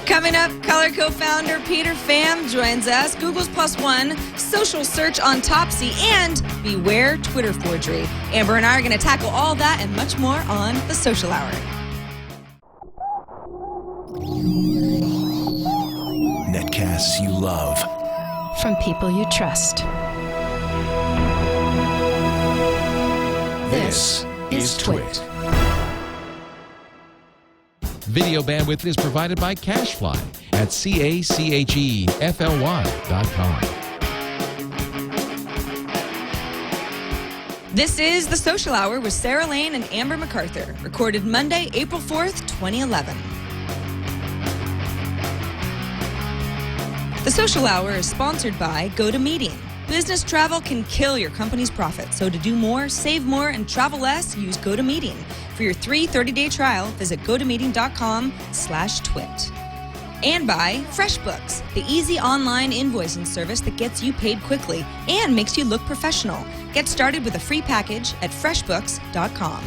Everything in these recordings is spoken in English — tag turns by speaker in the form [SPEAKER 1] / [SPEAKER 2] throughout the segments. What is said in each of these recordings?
[SPEAKER 1] Coming up, Color co-founder Peter Pham joins us. Google's +1, social search on Topsy, and beware Twitter forgery. Amber and I are going to tackle all that and much more on The Social Hour.
[SPEAKER 2] Netcasts you love.
[SPEAKER 3] From people you trust.
[SPEAKER 2] This is TWiT.
[SPEAKER 4] Video bandwidth is provided by Cashfly at CACHEFLY.com.
[SPEAKER 1] This is The Social Hour with Sarah Lane and Amber MacArthur, recorded Monday, April 4th, 2011. The Social Hour is sponsored by GoToMeeting. Business travel can kill your company's profit, so to do more, save more, and travel less, use GoToMeeting. For your 30-day trial, visit gotomeeting.com/twit. And by FreshBooks, the easy online invoicing service that gets you paid quickly and makes you look professional. Get started with a free package at freshbooks.com.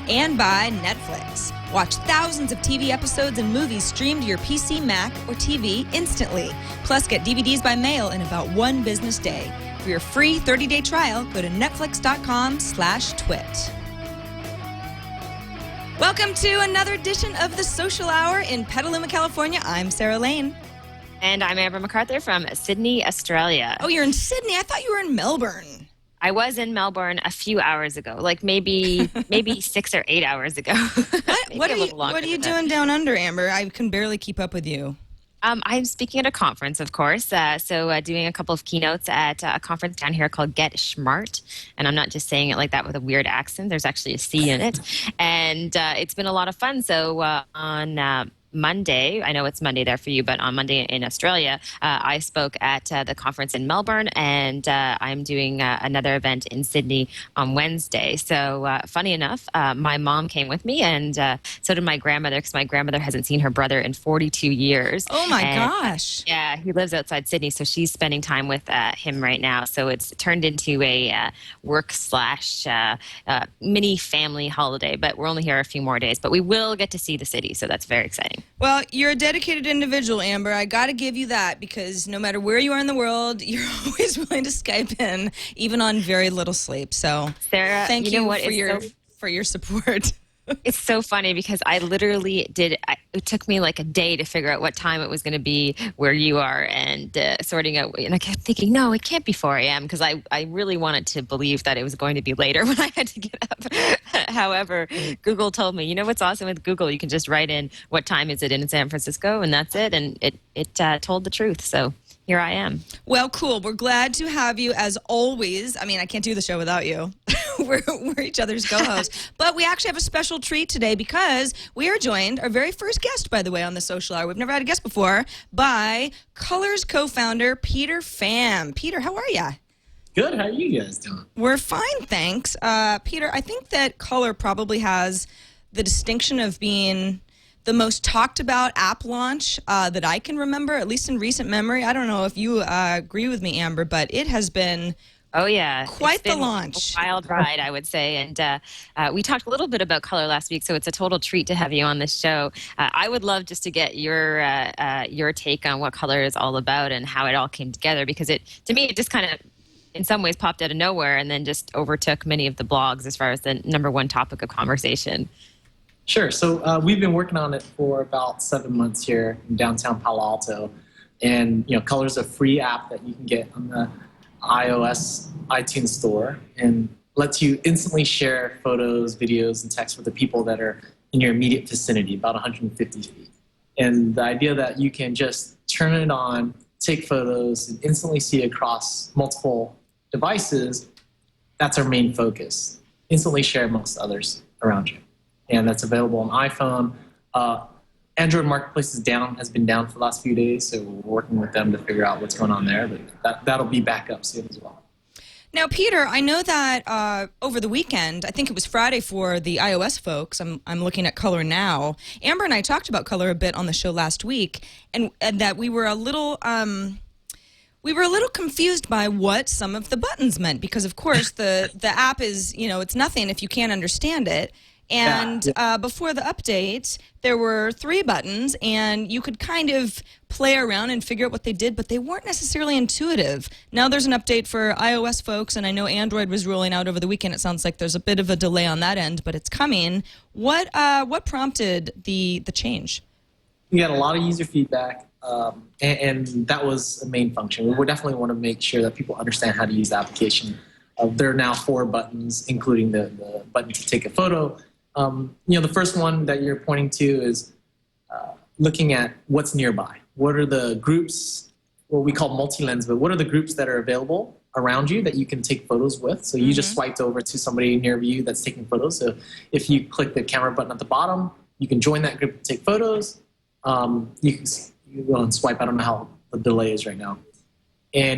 [SPEAKER 1] And by Netflix. Watch thousands of TV episodes and movies streamed to your PC, Mac, or TV instantly. Plus, get DVDs by mail in about one business day. For your free 30-day trial, go to netflix.com/twit. Welcome to another edition of The Social Hour in Petaluma, California. I'm Sarah Lane.
[SPEAKER 5] And I'm Amber MacArthur from Sydney, Australia.
[SPEAKER 1] Oh, you're in Sydney? I thought you were in Melbourne.
[SPEAKER 5] I was in Melbourne a few hours ago, like maybe 6 or 8 hours ago.
[SPEAKER 1] What are you doing down under, Amber? I can barely keep up with you.
[SPEAKER 5] I'm speaking at a conference, of course, so doing a couple of keynotes at a conference down here called Get Schmart, and I'm not just saying it like that with a weird accent. There's actually a C in it, and it's been a lot of fun. So on Monday, I know it's Monday there for you, but on Monday in Australia, I spoke at the conference in Melbourne, and I'm doing another event in Sydney on Wednesday. So funny enough, my mom came with me, and so did my grandmother, because my grandmother hasn't seen her brother in 42 years.
[SPEAKER 1] Oh my gosh.
[SPEAKER 5] Yeah, he lives outside Sydney, so she's spending time with him right now. So it's turned into a work/mini family holiday, but we're only here a few more days. But we will get to see the city, so that's very exciting.
[SPEAKER 1] Well, you're a dedicated individual, Amber. I got to give you that, because no matter where you are in the world, you're always willing to Skype in, even on very little sleep. So,
[SPEAKER 5] Sarah,
[SPEAKER 1] thank you for your support.
[SPEAKER 5] It's so funny because I literally it took me like a day to figure out what time it was going to be where you are, and sorting out, and I kept thinking, no, it can't be 4 a.m. because I really wanted to believe that it was going to be later when I had to get up. However, Google told me, you know what's awesome with Google? You can just write in what time is it in San Francisco, and that's it, and it told the truth. So here I am.
[SPEAKER 1] Well, cool. We're glad to have you as always. I mean, I can't do the show without you. we're each other's co-hosts. But we actually have a special treat today, because we are joined, our very first guest, by the way, on The Social Hour. We've never had a guest before, by Color's co-founder, Peter Pham. Peter, how are you?
[SPEAKER 6] Good. How are you guys doing?
[SPEAKER 1] We're fine, thanks. Peter, I think that Color probably has the distinction of being the most talked about app launch that I can remember, at least in recent memory. I don't know if you agree with me, Amber, but it has been quite the launch.
[SPEAKER 5] A wild ride, I would say. And we talked a little bit about Color last week, so it's a total treat to have you on this show. I would love just to get your take on what Color is all about and how it all came together, because to me, it just kind of, in some ways, popped out of nowhere and then just overtook many of the blogs as far as the number one topic of conversation.
[SPEAKER 6] Sure. So we've been working on it for about 7 months here in downtown Palo Alto. And, Color's a free app that you can get on the iOS iTunes store, and lets you instantly share photos, videos, and text with the people that are in your immediate vicinity, about 150 feet. And the idea that you can just turn it on, take photos, and instantly see across multiple devices, that's our main focus. Instantly share amongst others around you. And that's available on iPhone. Android Marketplace has been down for the last few days, so we're working with them to figure out what's going on there, but that'll be back up soon as well.
[SPEAKER 1] Now, Peter, I know that over the weekend, I think it was Friday for the iOS folks, I'm looking at Color now. Amber and I talked about Color a bit on the show last week, and that we were a little confused by what some of the buttons meant, because of course the app is, it's nothing if you can't understand it. And before the update, there were 3 buttons, and you could kind of play around and figure out what they did, but they weren't necessarily intuitive. Now there's an update for iOS folks, and I know Android was rolling out over the weekend. It sounds like there's a bit of a delay on that end, but it's coming. What prompted the change?
[SPEAKER 6] We got a lot of user feedback, and that was the main function. We definitely want to make sure that people understand how to use the application. There are now 4 buttons, including the button to take a photo. The first one that you're pointing to is looking at what's nearby. What are the groups, what we call multi-lens, but what are the groups that are available around you that you can take photos with? So you just swiped over to somebody near you that's taking photos. So if you click the camera button at the bottom, you can join that group and take photos. You can go and swipe. I don't know how the delay is right now.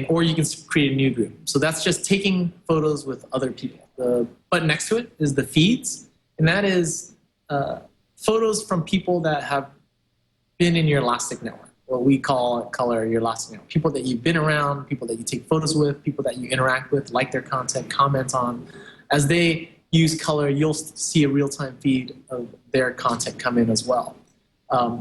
[SPEAKER 6] Or you can create a new group. So that's just taking photos with other people. The button next to it is the feeds. And that is photos from people that have been in your Elastic network, what we call color your Elastic network. People that you've been around, people that you take photos with, people that you interact with, like their content, comment on. As they use color, you'll see a real-time feed of their content come in as well.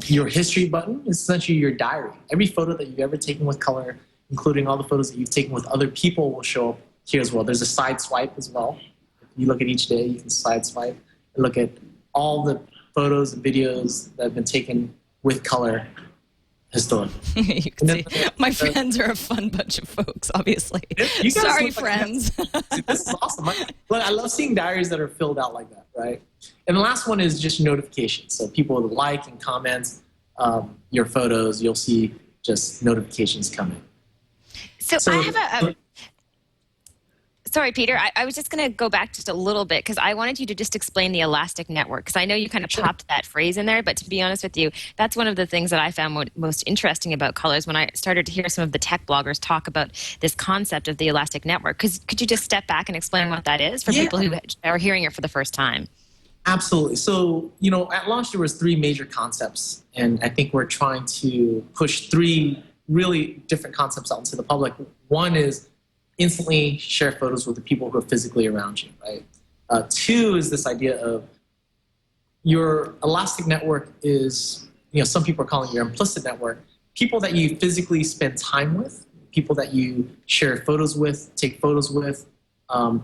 [SPEAKER 6] Your history button is essentially your diary. Every photo that you've ever taken with color, including all the photos that you've taken with other people, will show up here as well. There's a side swipe as well. If you look at each day, you can side swipe and look at all the photos and videos that have been taken with color historically.
[SPEAKER 1] You can see my friends are a fun bunch of folks, obviously. Sorry, friends.
[SPEAKER 6] This is awesome. I love seeing diaries that are filled out like that, right? And the last one is just notifications. So people will like and comment your photos. You'll see just notifications coming.
[SPEAKER 5] So I have sorry, Peter, I was just going to go back just a little bit because I wanted you to just explain the Elastic Network because I know you kind of popped that phrase in there, but to be honest with you, that's one of the things that I found most interesting about colors when I started to hear some of the tech bloggers talk about this concept of the Elastic Network. Could you just step back and explain what that is for people who are hearing it for the first time?
[SPEAKER 6] Absolutely. So, at launch there was 3 major concepts, and I think we're trying to push 3 really different concepts out into the public. One is instantly share photos with the people who are physically around you, right? 2 is this idea of your Elastic network is, some people are calling it your implicit network, people that you physically spend time with, people that you share photos with, take photos with,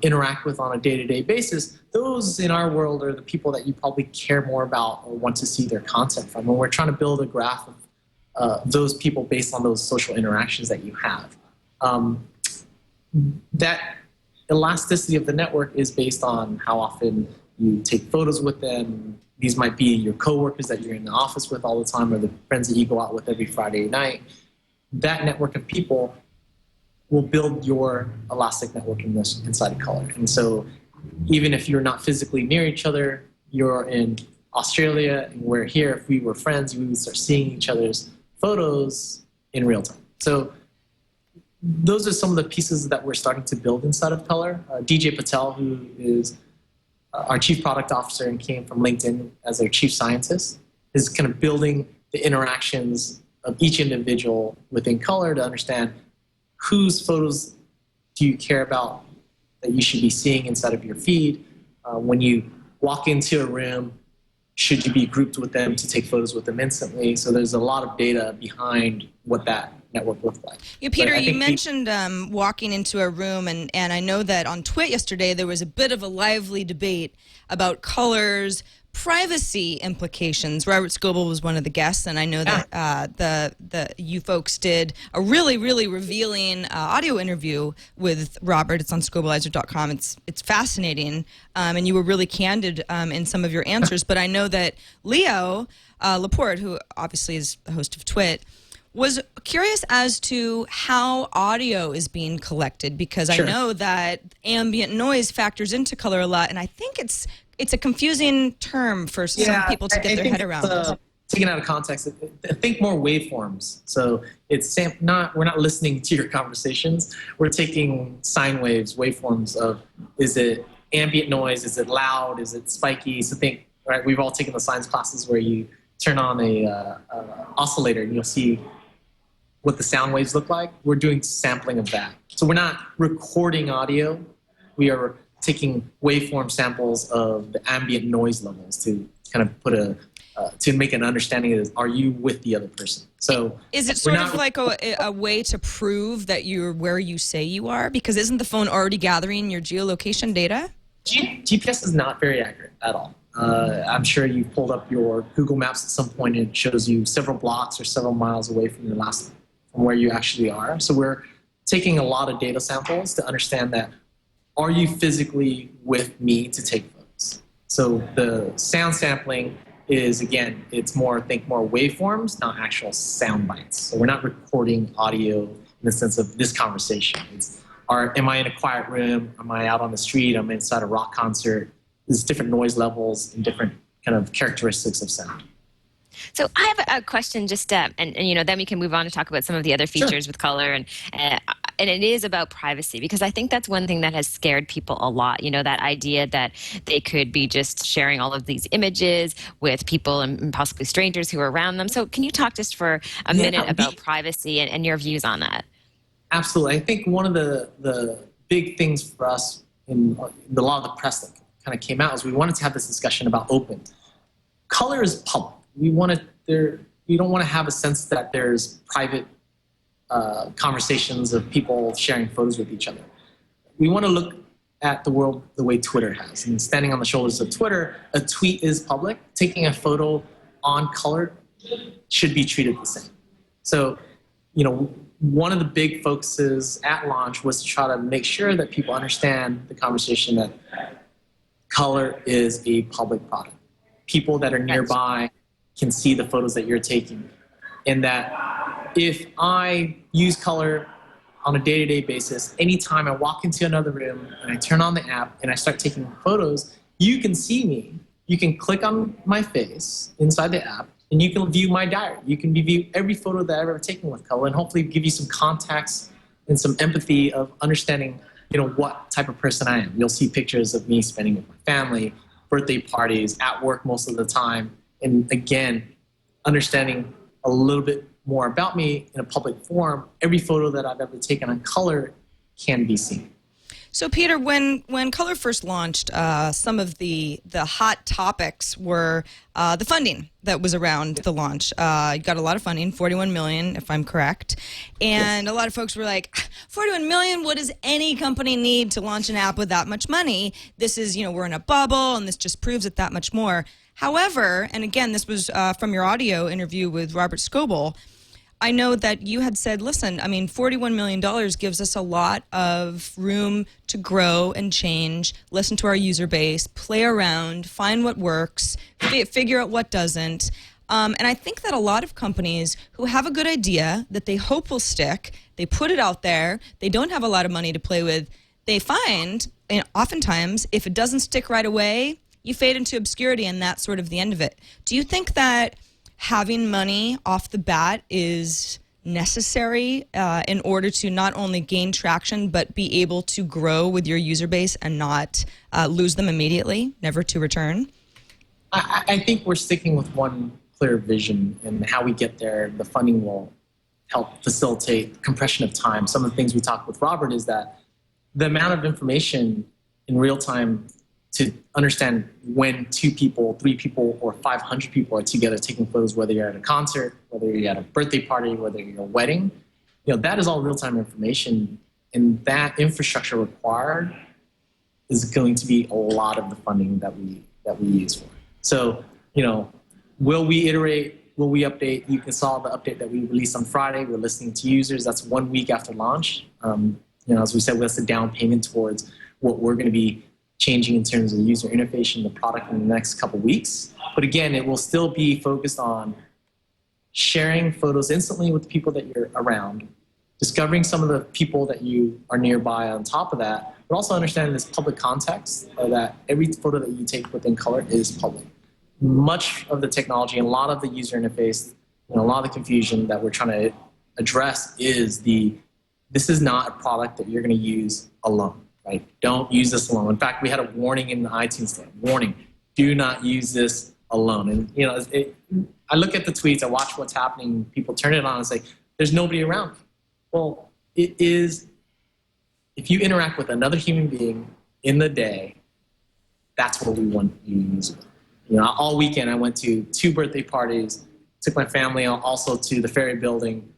[SPEAKER 6] interact with on a day-to-day basis. Those in our world are the people that you probably care more about or want to see their content from. And we're trying to build a graph of those people based on those social interactions that you have. That elasticity of the network is based on how often you take photos with them. These might be your coworkers that you're in the office with all the time or the friends that you go out with every Friday night. That network of people will build your Elastic network inside of Color. And so even if you're not physically near each other, you're in Australia and we're here, if we were friends, we would start seeing each other's photos in real time. So those are some of the pieces that we're starting to build inside of Color. DJ Patel, who is our chief product officer and came from LinkedIn as our chief scientist, is kind of building the interactions of each individual within Color to understand whose photos do you care about that you should be seeing inside of your feed. When you walk into a room, should you be grouped with them to take photos with them instantly? So there's a lot of data behind what that network looks like.
[SPEAKER 1] Yeah, Peter, you mentioned walking into a room, and I know that on TWiT yesterday there was a bit of a lively debate about Color's privacy implications. Robert Scoble was one of the guests, and I know that you folks did a really, really revealing audio interview with Robert. It's on Scobleizer.com. It's fascinating, and you were really candid in some of your answers. But I know that Leo Laporte, who obviously is the host of TWiT, was curious as to how audio is being collected, because I know that ambient noise factors into Color a lot, and I think it's a confusing term for some people to get their head around.
[SPEAKER 6] Taken out of context, think more waveforms. So it's we're not listening to your conversations. We're taking sine waves, waveforms of, is it ambient noise? Is it loud? Is it spiky? So think, right? We've all taken the science classes where you turn on a oscillator and you'll see what the sound waves look like. We're doing sampling of that. So we're not recording audio. We are taking waveform samples of the ambient noise levels to kind of put to make an understanding of, are you with the other person? So
[SPEAKER 1] is it sort of like a way to prove that you're where you say you are? Because isn't the phone already gathering your geolocation data?
[SPEAKER 6] GPS is not very accurate at all. I'm sure you pulled up your Google Maps at some point and it shows you several blocks or several miles away from from where you actually are. So we're taking a lot of data samples to understand that, are you physically with me to take photos? So the sound sampling is, again, it's more waveforms, not actual sound bites. So we're not recording audio in the sense of this conversation. Am I in a quiet room? Am I out on the street? Am I inside a rock concert? There's different noise levels and different kind of characteristics of sound.
[SPEAKER 5] So I have a question, just and then we can move on to talk about some of the other features with color, and it is about privacy, because I think that's one thing that has scared people a lot. That idea that they could be just sharing all of these images with people and possibly strangers who are around them. So can you talk just for a minute about privacy and your views on that?
[SPEAKER 6] Absolutely. I think one of the big things for us in a lot of the press that kind of came out is we wanted to have this discussion about open. Color is public. We don't want to have a sense that there's private conversations of people sharing photos with each other. We want to look at the world the way Twitter has. And standing on the shoulders of Twitter, a tweet is public. Taking a photo on color should be treated the same. So, one of the big focuses at launch was to try to make sure that people understand the conversation that color is a public product. People that are nearby can see the photos that you're taking. And that if I use color on a day-to-day basis, anytime I walk into another room and I turn on the app and I start taking photos, you can see me. You can click on my face inside the app and you can view my diary. You can view every photo that I've ever taken with color and hopefully give you some context and some empathy of understanding, what type of person I am. You'll see pictures of me spending with my family, birthday parties, at work most of the time. And again, understanding a little bit more about me in a public forum, every photo that I've ever taken on color can be seen.
[SPEAKER 1] So Peter, when Color first launched, some of the hot topics were the funding that was around the launch. You got a lot of funding, $41 million, if I'm correct. And a lot of folks were like, $41 million, what does any company need to launch an app with that much money? This is, we're in a bubble, and this just proves it that much more. However, and again, this was from your audio interview with Robert Scoble, I know that you had said, listen, $41 million gives us a lot of room to grow and change, listen to our user base, play around, find what works, figure out what doesn't. And I think that a lot of companies who have a good idea that they hope will stick, they put it out there, they don't have a lot of money to play with, they find, and oftentimes, if it doesn't stick right away, you fade into obscurity and that's sort of the end of it. Do you think that having money off the bat is necessary in order to not only gain traction, but be able to grow with your user base and not lose them immediately, never to return?
[SPEAKER 6] I think we're sticking with one clear vision, and how we get there, the funding will help facilitate compression of time. Some of the things we talked with Robert is that the amount of information in real time to understand when 2 people, 3 people, or 500 people are together taking photos, whether you're at a concert, whether you're at a birthday party, whether you're at a wedding, that is all real-time information. And that infrastructure required is going to be a lot of the funding that we use for. So, will we iterate? Will we update? You can saw the update that we released on Friday. We're listening to users. That's 1 week after launch. As we said, that's a down payment towards what we're going to be changing in terms of the user interface and the product in the next couple weeks. But again, it will still be focused on sharing photos instantly with the people that you're around, discovering some of the people that you are nearby on top of that, but also understanding this public context that every photo that you take within Color is public. Much of the technology and a lot of the user interface, a lot of the confusion that we're trying to address is this is not a product that you're going to use alone. Right? Don't use this alone. In fact, we had a warning in the iTunes store. Warning, do not use this alone. And, I look at the tweets, I watch what's happening, people turn it on and say, there's nobody around me. Well, it is, if you interact with another human being in the day, that's what we want you to use it. You know, all weekend I went to 2 birthday parties, took my family also to the Ferry Building.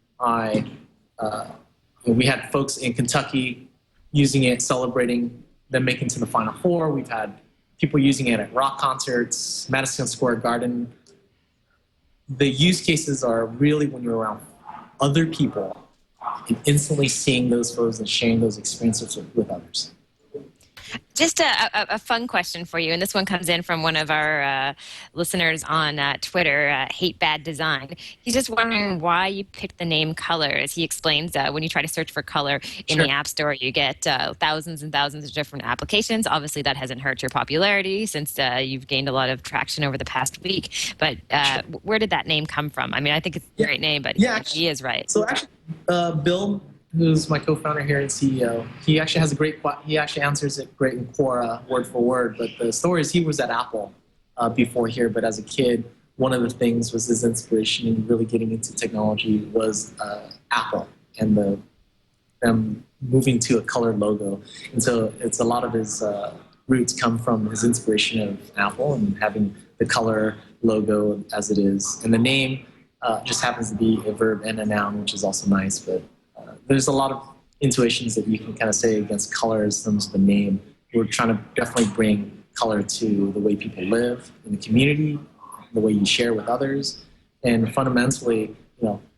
[SPEAKER 6] We had folks in Kentucky using it, celebrating them making to the Final Four. We've had people using it at rock concerts, Madison Square Garden. The use cases are really when you're around other people and instantly seeing those photos and sharing those experiences with others.
[SPEAKER 5] Just a fun question for you, and this one comes in from one of our listeners on Twitter, Hate Bad Design. He's just wondering why you picked the name Colors. He explains when you try to search for color in the App Store, you get thousands and thousands of different applications. Obviously, that hasn't hurt your popularity since you've gained a lot of traction over the past week. But where did that name come from? I mean, I think it's a great name, but he is right.
[SPEAKER 6] So actually, Bill, who's my co-founder here and CEO, he actually has he actually answers it great in Quora, word for word. But the story is he was at Apple before here, but as a kid, one of the things was his inspiration in really getting into technology was Apple and them moving to a colored logo. And so it's a lot of his roots come from his inspiration of Apple and having the color logo as it is. And the name just happens to be a verb and a noun, which is also nice, but there's a lot of intuitions that you can kind of say against color as terms of the name. We're trying to definitely bring color to the way people live in the community, the way you share with others. And fundamentally,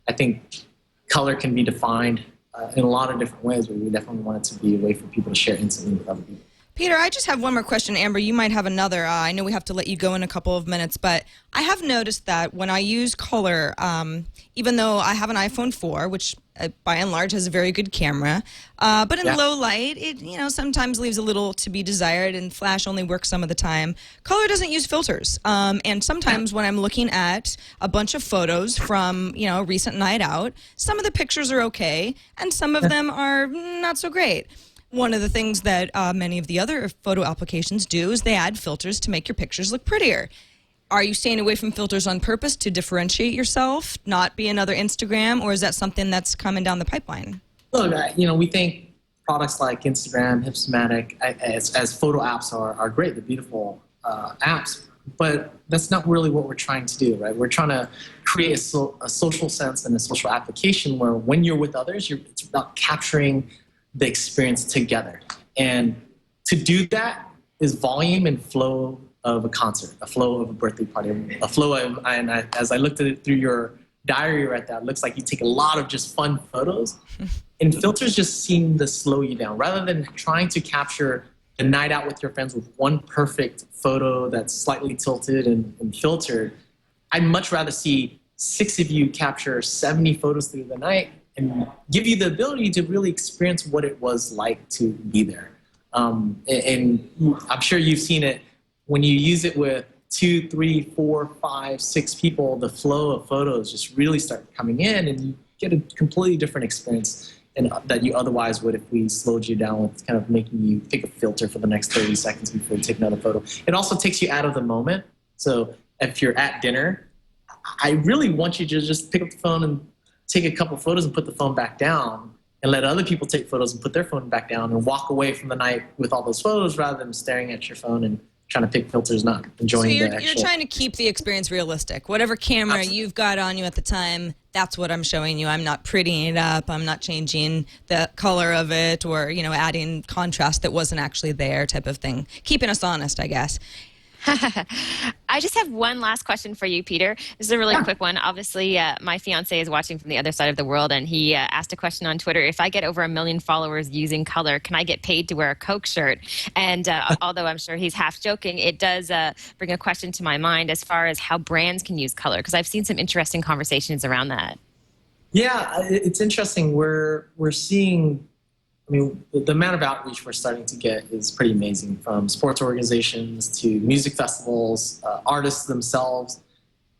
[SPEAKER 6] I think color can be defined in a lot of different ways, but we definitely want it to be a way for people to share instantly with other people.
[SPEAKER 1] Peter, I just have one more question. Amber, you might have another. I know we have to let you go in a couple of minutes, but I have noticed that when I use color, even though I have an iPhone 4, which by and large has a very good camera, but in low light, it sometimes leaves a little to be desired, and flash only works some of the time. Color doesn't use filters, and sometimes when I'm looking at a bunch of photos from a recent night out, some of the pictures are okay, and some of them are not so great. One of the things that many of the other photo applications do is they add filters to make your pictures look prettier. Are you staying away from filters on purpose to differentiate yourself, not be another Instagram, or is that something that's coming down the pipeline?
[SPEAKER 6] Look, we think products like Instagram, Hipstamatic, as photo apps are great. They're beautiful apps, but that's not really what we're trying to do, right? We're trying to create a social sense and a social application where when you're with others, it's about capturing the experience together. And to do that is volume and flow of a concert, a flow of a birthday party, a flow of, and as I looked at it through your diary right there, it looks like you take a lot of just fun photos. And filters just seem to slow you down. Rather than trying to capture a night out with your friends with one perfect photo that's slightly tilted and filtered, I'd much rather see 6 of you capture 70 photos through the night and give you the ability to really experience what it was like to be there. And I'm sure you've seen it when you use it with 2, 3, 4, 5, 6 people, the flow of photos just really start coming in and you get a completely different experience that you otherwise would if we slowed you down with kind of making you pick a filter for the next 30 seconds before you take another photo. It also takes you out of the moment. So if you're at dinner, I really want you to just pick up the phone and take a couple photos and put the phone back down and let other people take photos and put their phone back down and walk away from the night with all those photos rather than staring at your phone and trying to pick filters, not enjoying the actual.
[SPEAKER 1] You're trying to keep the experience realistic. Whatever camera you've got on you at the time, that's what I'm showing you. I'm not prettying it up. I'm not changing the color of it or, adding contrast that wasn't actually there type of thing. Keeping us honest, I guess.
[SPEAKER 5] I just have one last question for you, Peter. This is a really quick one. Obviously, my fiance is watching from the other side of the world, and he asked a question on Twitter. If I get over 1 million followers using color, can I get paid to wear a Coke shirt? And although I'm sure he's half joking, it does bring a question to my mind as far as how brands can use color, because I've seen some interesting conversations around that.
[SPEAKER 6] Yeah, it's interesting. We're seeing, the amount of outreach we're starting to get is pretty amazing, from sports organizations to music festivals, artists themselves.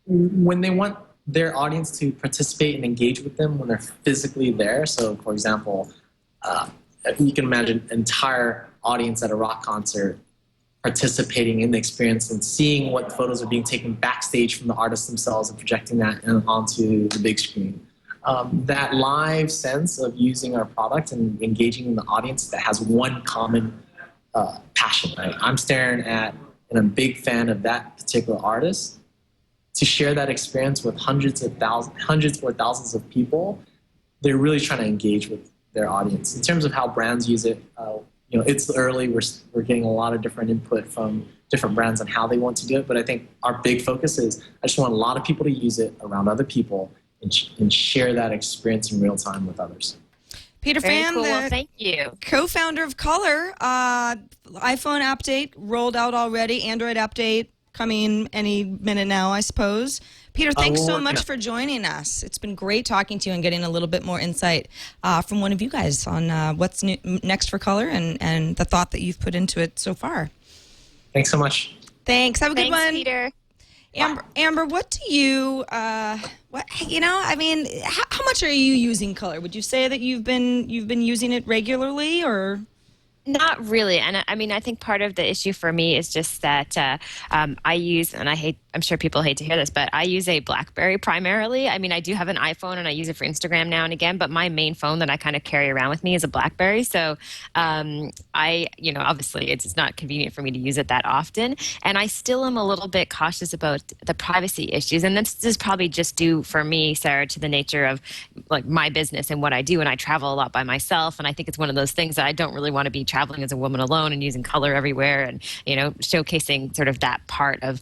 [SPEAKER 6] When they want their audience to participate and engage with them when they're physically there. So, for example, you can imagine an entire audience at a rock concert participating in the experience and seeing what photos are being taken backstage from the artists themselves and projecting that onto the big screen. That live sense of using our product and engaging in the audience that has one common passion. Right? I'm staring at, and I'm a big fan of that particular artist. To share that experience with hundreds or thousands of people, they're really trying to engage with their audience. In terms of how brands use it, it's early. We're getting a lot of different input from different brands on how they want to do it. But I think our big focus is I just want a lot of people to use it around other people and share that experience in real time with others.
[SPEAKER 1] Peter
[SPEAKER 5] Very
[SPEAKER 1] Pham,
[SPEAKER 5] cool.
[SPEAKER 1] the
[SPEAKER 5] Well, thank you.
[SPEAKER 1] co-founder of Color, iPhone update rolled out already, Android update coming any minute now, I suppose. Peter, thanks so much for joining us. It's been great talking to you and getting a little bit more insight from one of you guys on what's next for Color and the thought that you've put into it so far.
[SPEAKER 6] Thanks so much.
[SPEAKER 1] Thanks. Have a good one.
[SPEAKER 5] Peter.
[SPEAKER 1] Amber, what do you, how much are you using Color? Would you say that you've been using it regularly or?
[SPEAKER 5] Not really. And I think part of the issue for me is just that I use, and I'm sure people hate to hear this, but I use a BlackBerry primarily. I mean, I do have an iPhone and I use it for Instagram now and again, but my main phone that I kind of carry around with me is a BlackBerry. So obviously it's not convenient for me to use it that often. And I still am a little bit cautious about the privacy issues. And this is probably just due for me, Sarah, to the nature of like my business and what I do. And I travel a lot by myself. And I think it's one of those things that I don't really want to be traveling as a woman alone and using color everywhere and, showcasing sort of that part of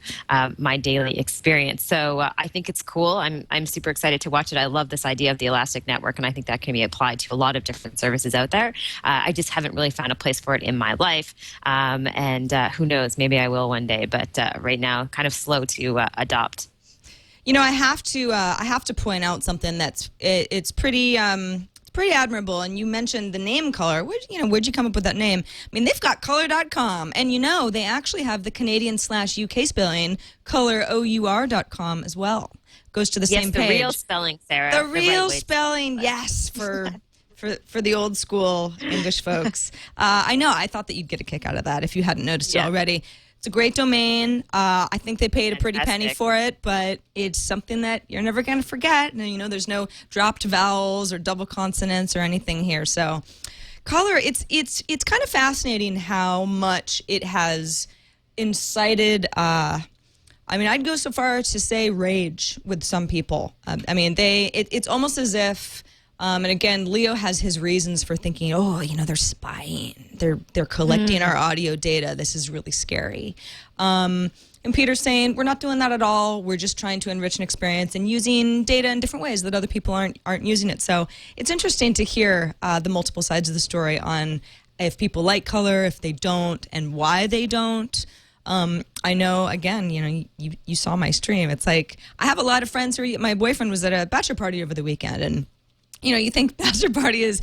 [SPEAKER 5] my daily experience. So I think it's cool. I'm super excited to watch it. I love this idea of the Elastic Network, and I think that can be applied to a lot of different services out there. I just haven't really found a place for it in my life. And who knows, maybe I will one day, but right now kind of slow to adopt.
[SPEAKER 1] I have to point out something it's pretty admirable. And you mentioned the name Color. Where'd you come up with that name? I mean, they've got color.com, and they actually have the Canadian/UK spelling color.our.com as well. Goes to the same page.
[SPEAKER 5] Yes, the real spelling, Sarah.
[SPEAKER 1] The real spelling, yes, for the old school English folks. I know. I thought that you'd get a kick out of that if you hadn't noticed it already. It's a great domain. I think they paid a pretty penny for it, but it's something that you're never going to forget. And, there's no dropped vowels or double consonants or anything here. So Color, it's kind of fascinating how much it has incited, I'd go so far as to say rage with some people. It's almost as if, and again, Leo has his reasons for thinking, they're spying. They're collecting our audio data. This is really scary. And Peter's saying, we're not doing that at all. We're just trying to enrich an experience and using data in different ways that other people aren't using it. So it's interesting to hear the multiple sides of the story on if people like Color, if they don't, and why they don't. I know, again, you saw my stream. It's like, I have a lot of friends my boyfriend was at a bachelor party over the weekend, and you think bachelor party is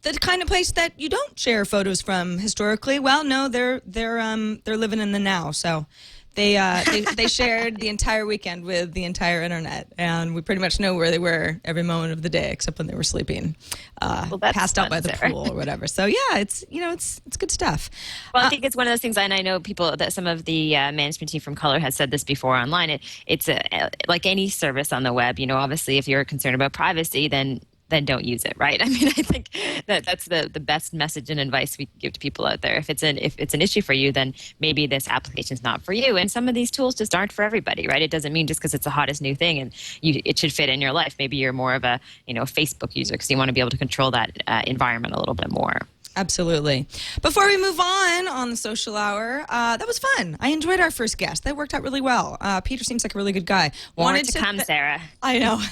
[SPEAKER 1] the kind of place that you don't share photos from historically. Well, no, they're living in the now. So they shared the entire weekend with the entire internet, and we pretty much know where they were every moment of the day, except when they were sleeping, passed out by the pool or whatever. So yeah, it's good stuff.
[SPEAKER 5] Well, I think it's one of those things, and I know people that some of the management team from Color has said this before online. It's like any service on the web. Obviously, if you're concerned about privacy, then don't use it, right? I think that's the best message and advice we give to people out there. If it's an issue for you, then maybe this application is not for you. And some of these tools just aren't for everybody, right? It doesn't mean just because it's the hottest new thing and it should fit in your life. Maybe you're more of a Facebook user because you want to be able to control that environment a little bit more.
[SPEAKER 1] Absolutely. Before we move on the social hour, that was fun. I enjoyed our first guest. That worked out really well. Peter seems like a really good guy.
[SPEAKER 5] Wanted to come, Sarah.
[SPEAKER 1] I know.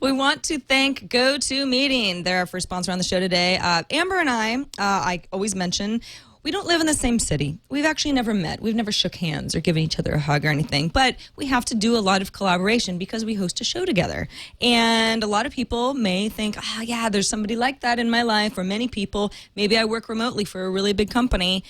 [SPEAKER 1] We want to thank GoToMeeting. They're our first sponsor on the show today. Amber and I always mention, we don't live in the same city. We've actually never met. We've never shook hands or given each other a hug or anything. But we have to do a lot of collaboration because we host a show together. And a lot of people may think, there's somebody like that in my life, or many people. Maybe I work remotely for a really big company.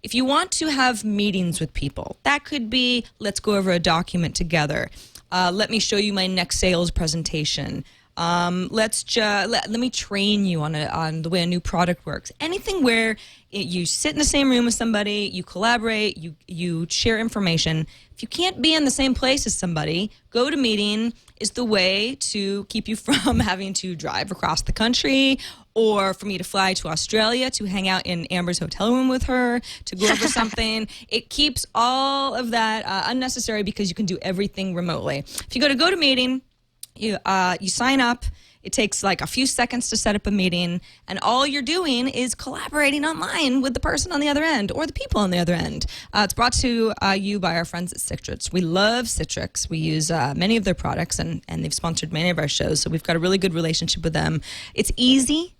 [SPEAKER 1] If you want to have meetings with people, that could be, let's go over a document together. Let me show you my next sales presentation. Let me train you on the way a new product works. Anything where you sit in the same room with somebody, you collaborate, you share information. If you can't be in the same place as somebody, GoToMeeting is the way to keep you from having to drive across the country, or for me to fly to Australia to hang out in Amber's hotel room with her to go over something. It keeps all of that unnecessary because you can do everything remotely. If you go to GoToMeeting, you sign up. It takes like a few seconds to set up a meeting, and all you're doing is collaborating online with the person on the other end or the people on the other end. It's brought to you by our friends at Citrix. We love Citrix. We use many of their products, and they've sponsored many of our shows, so we've got a really good relationship with them. It's easy.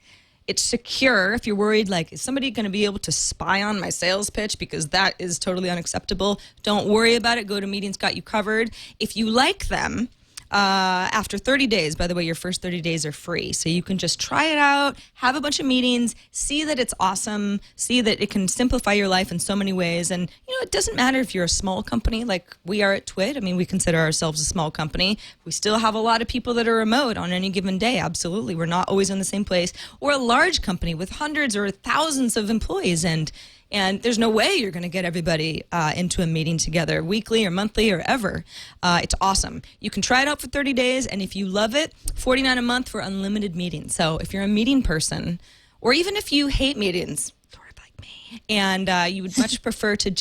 [SPEAKER 1] It's secure. If you're worried, like, is somebody going to be able to spy on my sales pitch? Because that is totally unacceptable. Don't worry about it. GoToMeeting's got you covered. If you like them, after 30 days, by the way, your first 30 days are free. So you can just try it out, have a bunch of meetings, see that it's awesome, see that it can simplify your life in so many ways. And, it doesn't matter if you're a small company like we are at TWiT. I mean, we consider ourselves a small company. We still have a lot of people that are remote on any given day. Absolutely. We're not always in the same place. Or a large company with hundreds or thousands of employees, and there's no way you're going to get everybody into a meeting together weekly or monthly or ever. It's awesome. You can try it out for 30 days, and if you love it, $49 a month for unlimited meetings. So if you're a meeting person, or even if you hate meetings, sort of like me, and you would much prefer to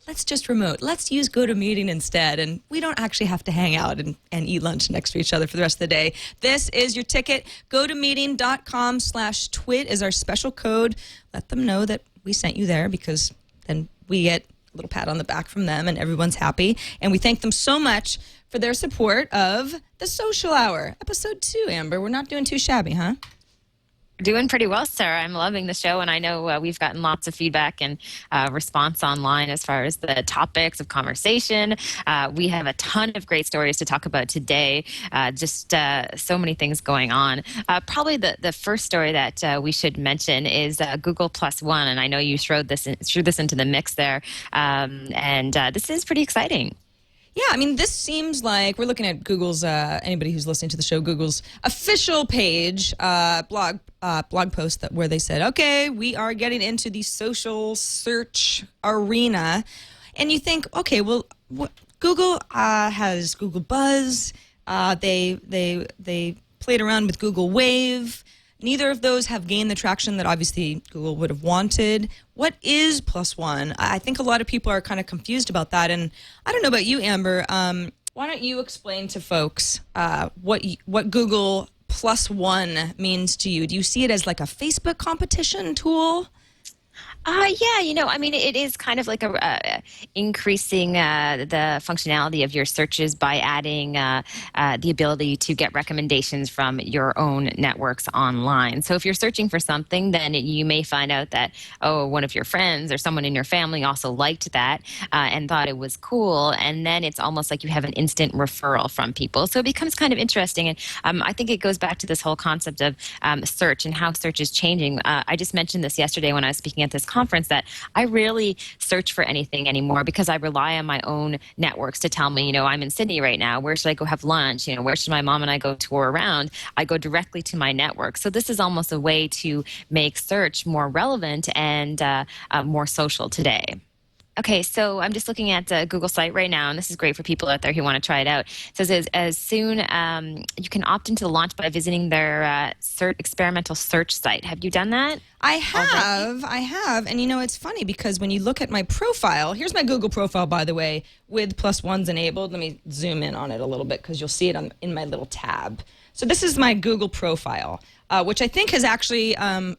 [SPEAKER 1] let's just remote. Let's use GoToMeeting instead, and we don't actually have to hang out and eat lunch next to each other for the rest of the day. This is your ticket. GoToMeeting.com/TWiT is our special code. Let them know that we sent you there, because then we get a little pat on the back from them and everyone's happy. And we thank them so much for their support of The Social Hour, episode 2, Amber. We're not doing too shabby, huh?
[SPEAKER 5] Doing pretty well, Sarah. I'm loving the show, and I know we've gotten lots of feedback and response online as far as the topics of conversation. We have a ton of great stories to talk about today, just so many things going on. Probably the first story that we should mention is Google +1, and I know you threw this into the mix there, and this is pretty exciting.
[SPEAKER 1] Yeah, I mean, this seems like we're looking at Google's, anybody who's listening to the show, Google's official page, blog post where they said, okay, we are getting into the social search arena. And you think, okay, well, Google has Google Buzz. They played around with Google Wave. Neither of those have gained the traction that obviously Google would have wanted. What is +1? I think a lot of people are kind of confused about that. And I don't know about you, Amber. Why don't you explain to folks what Google +1 means to you? Do you see it as like a Facebook competition tool?
[SPEAKER 5] Yeah, I mean, it is kind of like increasing the functionality of your searches by adding the ability to get recommendations from your own networks online. So if you're searching for something, then you may find out that, one of your friends or someone in your family also liked that and thought it was cool. And then it's almost like you have an instant referral from people. So it becomes kind of interesting. And I think it goes back to this whole concept of search and how search is changing. I just mentioned this yesterday when I was speaking at this conference, that I rarely search for anything anymore because I rely on my own networks to tell me, I'm in Sydney right now. Where should I go have lunch? Where should my mom and I go tour around? I go directly to my network. So this is almost a way to make search more relevant and more social today. Okay, so I'm just looking at the Google site right now, and this is great for people out there who want to try it out. It says as soon you can opt into the launch by visiting their experimental search site. Have you done that?
[SPEAKER 1] I have. And it's funny because when you look at my profile, here's my Google profile, by the way, with +1s enabled. Let me zoom in on it a little bit because you'll see it in my little tab. So this is my Google profile, which I think has actually, I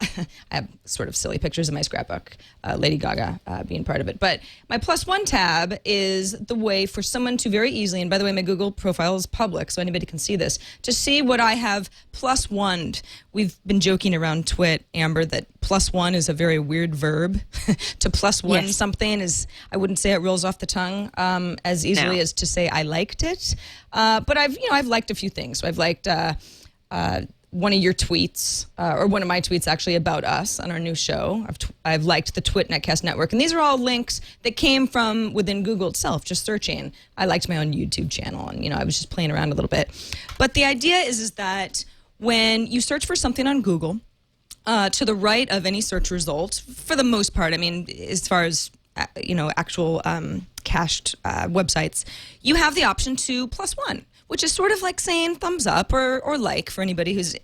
[SPEAKER 1] have sort of silly pictures in my scrapbook, Lady Gaga being part of it. But my +1 tab is the way for someone to very easily, and by the way, my Google profile is public, so anybody can see this, to see what I have +1'd. We've been joking around TWiT, Amber, that +1 is a very weird verb. To +1
[SPEAKER 5] yes.
[SPEAKER 1] something is, I wouldn't say it rolls off the tongue as easily as to say I liked it. But I've liked a few things. So I've liked one of your tweets, or one of my tweets actually about us on our new show. I've liked the TWiT Netcast Network. And these are all links that came from within Google itself, just searching. I liked my own YouTube channel, and I was just playing around a little bit. But the idea is that when you search for something on Google, to the right of any search result, for the most part, I mean, as far as actual cached websites, you have the option to +1, which is sort of like saying thumbs up or like for anybody who's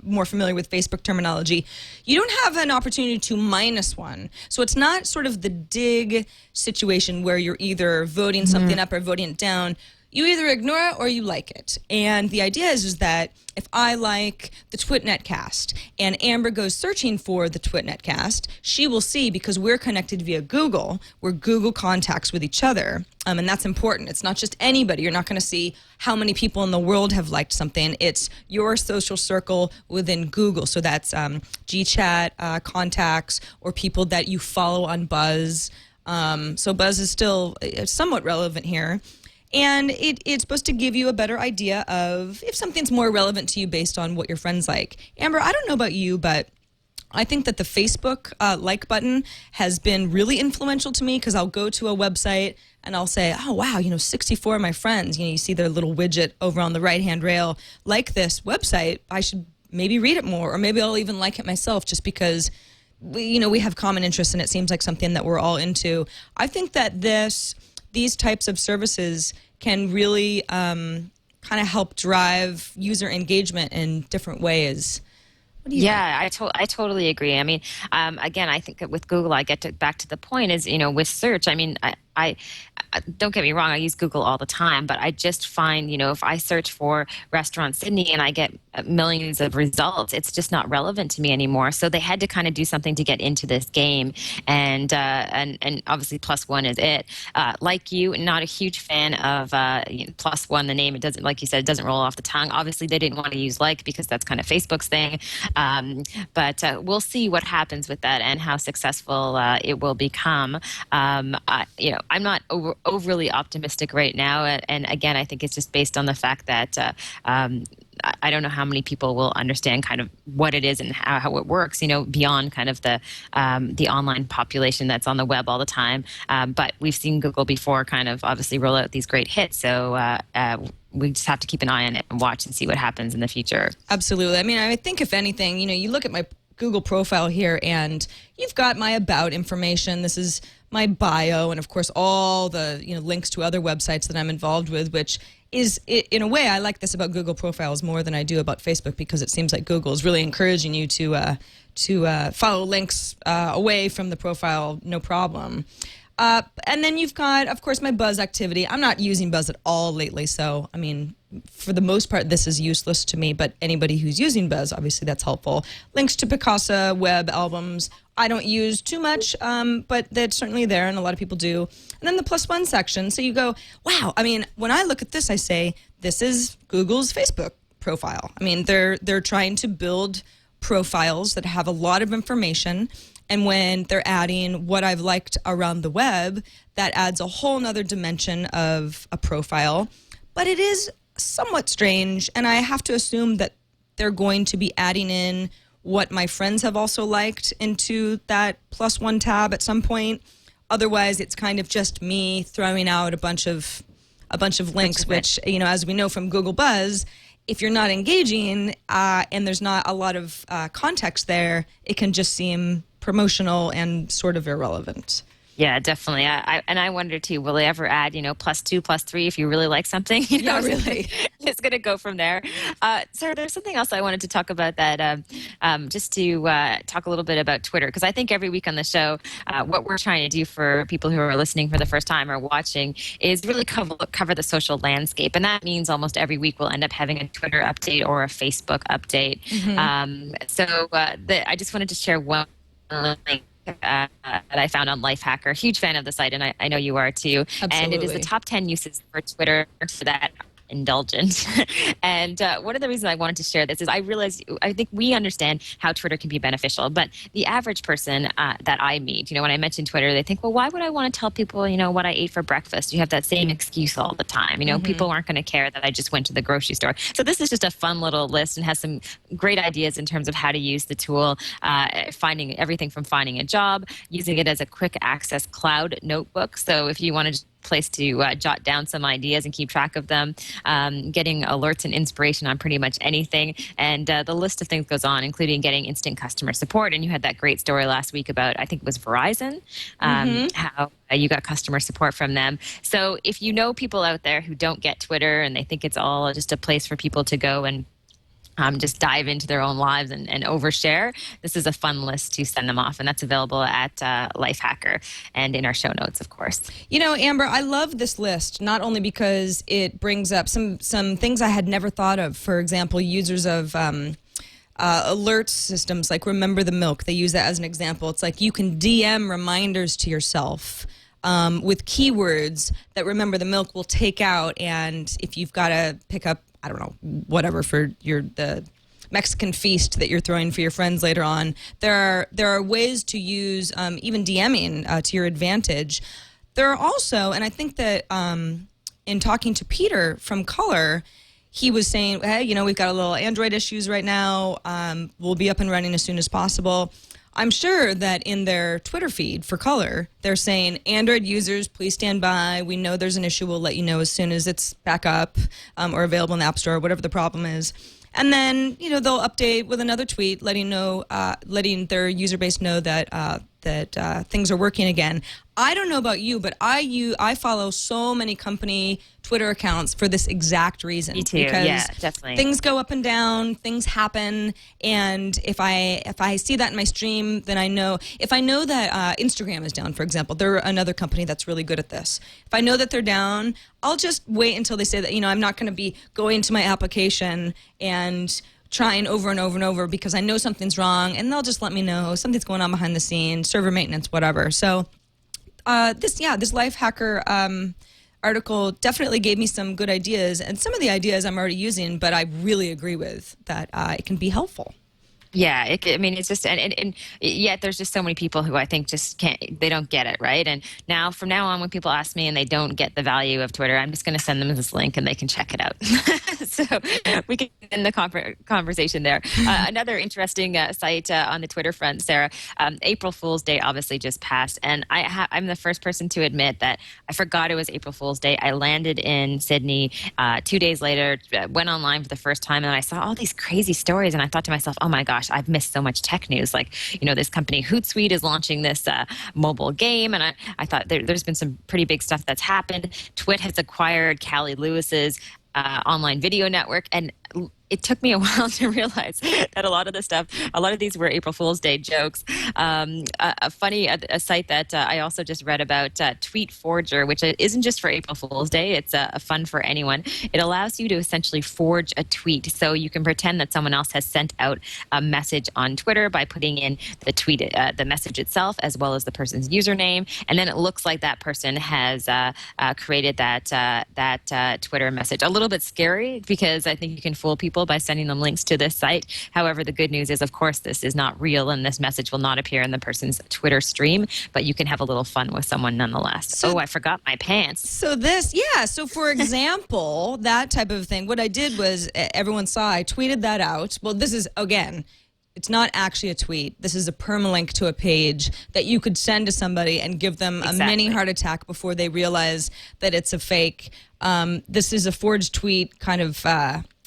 [SPEAKER 1] more familiar with Facebook terminology. You don't have an opportunity to -1. So it's not sort of the dig situation where you're either voting something up or voting it down. You either ignore it or you like it. And the idea is that if I like the TWiT Netcast and Amber goes searching for the TWiT Netcast, she will see, because we're connected via Google, we're Google contacts with each other. And that's important. It's not just anybody. You're not going to see how many people in the world have liked something. It's your social circle within Google. So that's GChat, contacts, or people that you follow on Buzz. So Buzz is still somewhat relevant here. And it's supposed to give you a better idea of if something's more relevant to you based on what your friends like. Amber, I don't know about you, but I think that the Facebook like button has been really influential to me, because I'll go to a website and I'll say, oh, wow, 64 of my friends, you see their little widget over on the right-hand rail, like this website. I should maybe read it more, or maybe I'll even like it myself just because we have common interests and it seems like something that we're all into. I think that these types of services can really kind of help drive user engagement in different ways. What do you think?
[SPEAKER 5] I totally agree. I mean, again, I think that with Google, I get back to the point is, with search, I mean, I don't get me wrong, I use Google all the time, but I just find, if I search for Restaurant Sydney and I get millions of results, it's just not relevant to me anymore. So they had to kind of do something to get into this game, and obviously +1 is it. Like you, not a huge fan of +1. The name, it doesn't, like you said, it doesn't roll off the tongue. Obviously, they didn't want to use like because that's kind of Facebook's thing. But we'll see what happens with that and how successful it will become. I'm not overly optimistic right now, and again, I think it's just based on the fact that I don't know how many people will understand kind of what it is and how it works, beyond kind of the online population that's on the web all the time. But we've seen Google before kind of obviously roll out these great hits, so we just have to keep an eye on it and watch and see what happens in the future.
[SPEAKER 1] Absolutely. I mean, I think if anything, you look at my Google profile here and you've got my about information. This is my bio, and of course all the links to other websites that I'm involved with, which is, in a way, I like this about Google profiles more than I do about Facebook, because it seems like Google is really encouraging you to follow links away from the profile, no problem. And then you've got, of course, my Buzz activity. I'm not using Buzz at all lately, so, I mean, for the most part, this is useless to me, but anybody who's using Buzz, obviously that's helpful. Links to Picasa web albums, I don't use too much, but they're certainly there, and a lot of people do. And then the +1 section, so you go, wow, I mean, when I look at this, I say, this is Google's Facebook profile. I mean, they're trying to build profiles that have a lot of information, and when they're adding what I've liked around the web, that adds a whole nother dimension of a profile. But it is somewhat strange, and I have to assume that they're going to be adding in what my friends have also liked into that +1 tab at some point. Otherwise, it's kind of just me throwing out a bunch of links, which, as we know from Google Buzz, if you're not engaging and there's not a lot of context there, it can just seem promotional and sort of irrelevant.
[SPEAKER 5] Yeah, definitely. I wonder too, will they ever add, +2, +3 if you really like something?
[SPEAKER 1] Yeah, really.
[SPEAKER 5] It's going to go from there. Sarah, there's something else I wanted to talk about that, just to talk a little bit about Twitter, because I think every week on the show, what we're trying to do for people who are listening for the first time or watching is really cover the social landscape. And that means almost every week we'll end up having a Twitter update or a Facebook update. Mm-hmm. I just wanted to share one link that I found on Lifehacker. Huge fan of the site, and I know you are too.
[SPEAKER 1] Absolutely.
[SPEAKER 5] And it is the top 10 uses for Twitter that indulgent. And one of the reasons I wanted to share this is I realized, I think we understand how Twitter can be beneficial, but the average person that I meet, when I mention Twitter, they think, well, why would I want to tell people, what I ate for breakfast? You have that same excuse all the time. People aren't going to care that I just went to the grocery store. So this is just a fun little list and has some great ideas in terms of how to use the tool, finding everything from finding a job, using it as a quick access cloud notebook. So if you want to place to jot down some ideas and keep track of them, getting alerts and inspiration on pretty much anything. And the list of things goes on, including getting instant customer support. And you had that great story last week about, I think it was Verizon, how you got customer support from them. So if you know people out there who don't get Twitter and they think it's all just a place for people to go and just dive into their own lives and overshare, this is a fun list to send them off. And that's available at Lifehacker and in our show notes, of course.
[SPEAKER 1] Amber, I love this list, not only because it brings up some things I had never thought of. For example, users of alert systems like Remember the Milk. They use that as an example. It's like you can DM reminders to yourself with keywords that Remember the Milk will take out. And if you've got to pick up, I don't know, whatever for the Mexican feast that you're throwing for your friends later on, there are ways to use even DMing to your advantage. There are also, and I think that in talking to Peter from Color, he was saying, hey, we've got a little Android issues right now. We'll be up and running as soon as possible. I'm sure that in their Twitter feed for Color, they're saying, Android users, please stand by. We know there's an issue. We'll let you know as soon as it's back up or available in the App Store, whatever the problem is. And then, they'll update with another tweet letting their user base know that things are working again. I don't know about you, but I follow so many company Twitter accounts for this exact reason.
[SPEAKER 5] Me too.
[SPEAKER 1] Because
[SPEAKER 5] yeah, definitely.
[SPEAKER 1] Things go up and down, things happen, and if I see that in my stream, then I know. If I know that Instagram is down, for example, they're another company that's really good at this. If I know that they're down, I'll just wait until they say that. I'm not going to be going to my application and trying over and over and over because I know something's wrong, and they'll just let me know something's going on behind the scenes, server maintenance, whatever. So this Lifehacker article definitely gave me some good ideas, and some of the ideas I'm already using, but I really agree with that it can be helpful.
[SPEAKER 5] Yeah, it's just, and yet there's just so many people who I think just they don't get it, right? And now, from now on, when people ask me and they don't get the value of Twitter, I'm just going to send them this link and they can check it out. So we can end the conversation there. Another interesting site on the Twitter front, Sarah, April Fool's Day obviously just passed, and I'm the first person to admit that I forgot it was April Fool's Day. I landed in Sydney 2 days later, went online for the first time, and I saw all these crazy stories, and I thought to myself, oh my gosh, I've missed so much tech news. Like, this company Hootsuite is launching this mobile game, and I thought there's been some pretty big stuff that's happened. TWiT has acquired Callie Lewis's online video network, and it took me a while to realize that a lot of these were April Fool's Day jokes. A site that I also just read about, Tweet Forger, which isn't just for April Fool's Day. It's fun for anyone. It allows you to essentially forge a tweet. So you can pretend that someone else has sent out a message on Twitter by putting in the tweet, the message itself, as well as the person's username. And then it looks like that person has created that Twitter message. A little bit scary because I think you can fool people by sending them links to this site. However, the good news is, of course, this is not real, and this message will not appear in the person's Twitter stream, but you can have a little fun with someone nonetheless. So, I forgot my pants.
[SPEAKER 1] So for example, that type of thing, what I did was, everyone saw, I tweeted that out. Well, this is, again, it's not actually a tweet. This is a permalink to a page that you could send to somebody and give them a mini heart attack before they realize that it's a fake. This is a forged tweet, kind of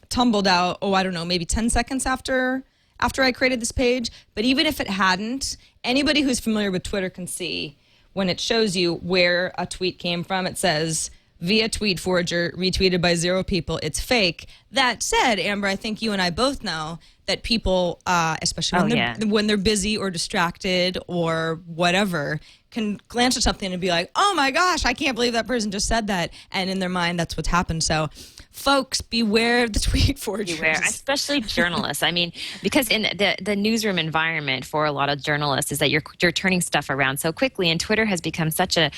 [SPEAKER 1] tumbled out, I don't know, maybe 10 seconds after I created this page. But even if it hadn't, anybody who's familiar with Twitter can see when it shows you where a tweet came from. It says, via tweet forger, retweeted by 0 people, it's fake. That said, Amber, I think you and I both know that people, especially when they're busy or distracted or whatever, can glance at something and be like, oh my gosh, I can't believe that person just said that. And in their mind, that's what's happened. So folks, beware of the tweet forgers.
[SPEAKER 5] Beware, especially journalists. I mean, because in the newsroom environment for a lot of journalists is that you're turning stuff around so quickly, and Twitter has become such a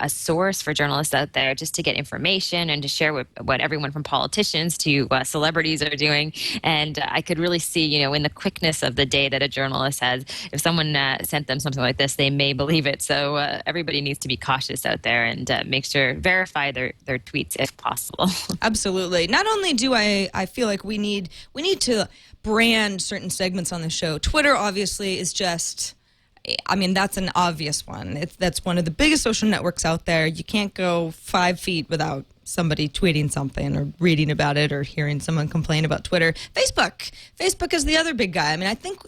[SPEAKER 5] source for journalists out there just to get information and to share what everyone from politicians to celebrities are doing. And I could really see, you know, in the quickness of the day that a journalist has, if someone sent them something like this, they may believe it. So everybody needs to be cautious out there and make sure, verify their tweets if possible.
[SPEAKER 1] Absolutely. Not only do I feel like we need to brand certain segments on the show. Twitter obviously is just, I mean, that's an obvious one. That's one of the biggest social networks out there. You can't go 5 feet without somebody tweeting something or reading about it or hearing someone complain about Twitter. Facebook is the other big guy. I mean, I think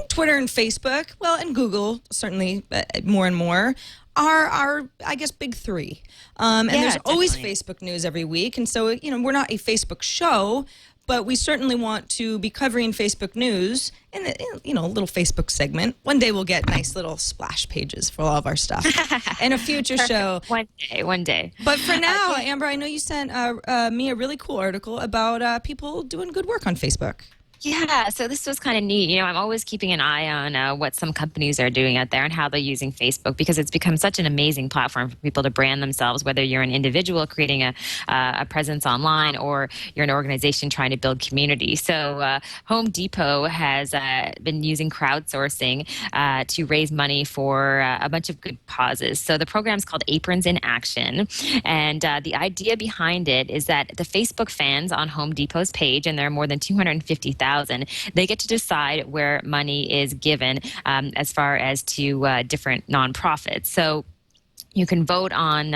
[SPEAKER 1] Twitter and Facebook, well, and Google certainly more and more, are I guess big three. And there's always Facebook news every week, and so, you know, we're not a Facebook show, but we certainly want to be covering Facebook news in a little Facebook segment. One day we'll get nice little splash pages for all of our stuff in a future show.
[SPEAKER 5] One day.
[SPEAKER 1] But for now, Amber, I know you sent me a really cool article about people doing good work on Facebook.
[SPEAKER 5] Yeah, so this was kind of neat. You know, I'm always keeping an eye on what some companies are doing out there and how they're using Facebook, because it's become such an amazing platform for people to brand themselves, whether you're an individual creating a presence online or you're an organization trying to build community. So Home Depot has been using crowdsourcing to raise money for a bunch of good causes. So the program's called Aprons in Action. And the idea behind it is that the Facebook fans on Home Depot's page, and there are more than 250,000, they get to decide where money is given as far as to different nonprofits. So you can vote on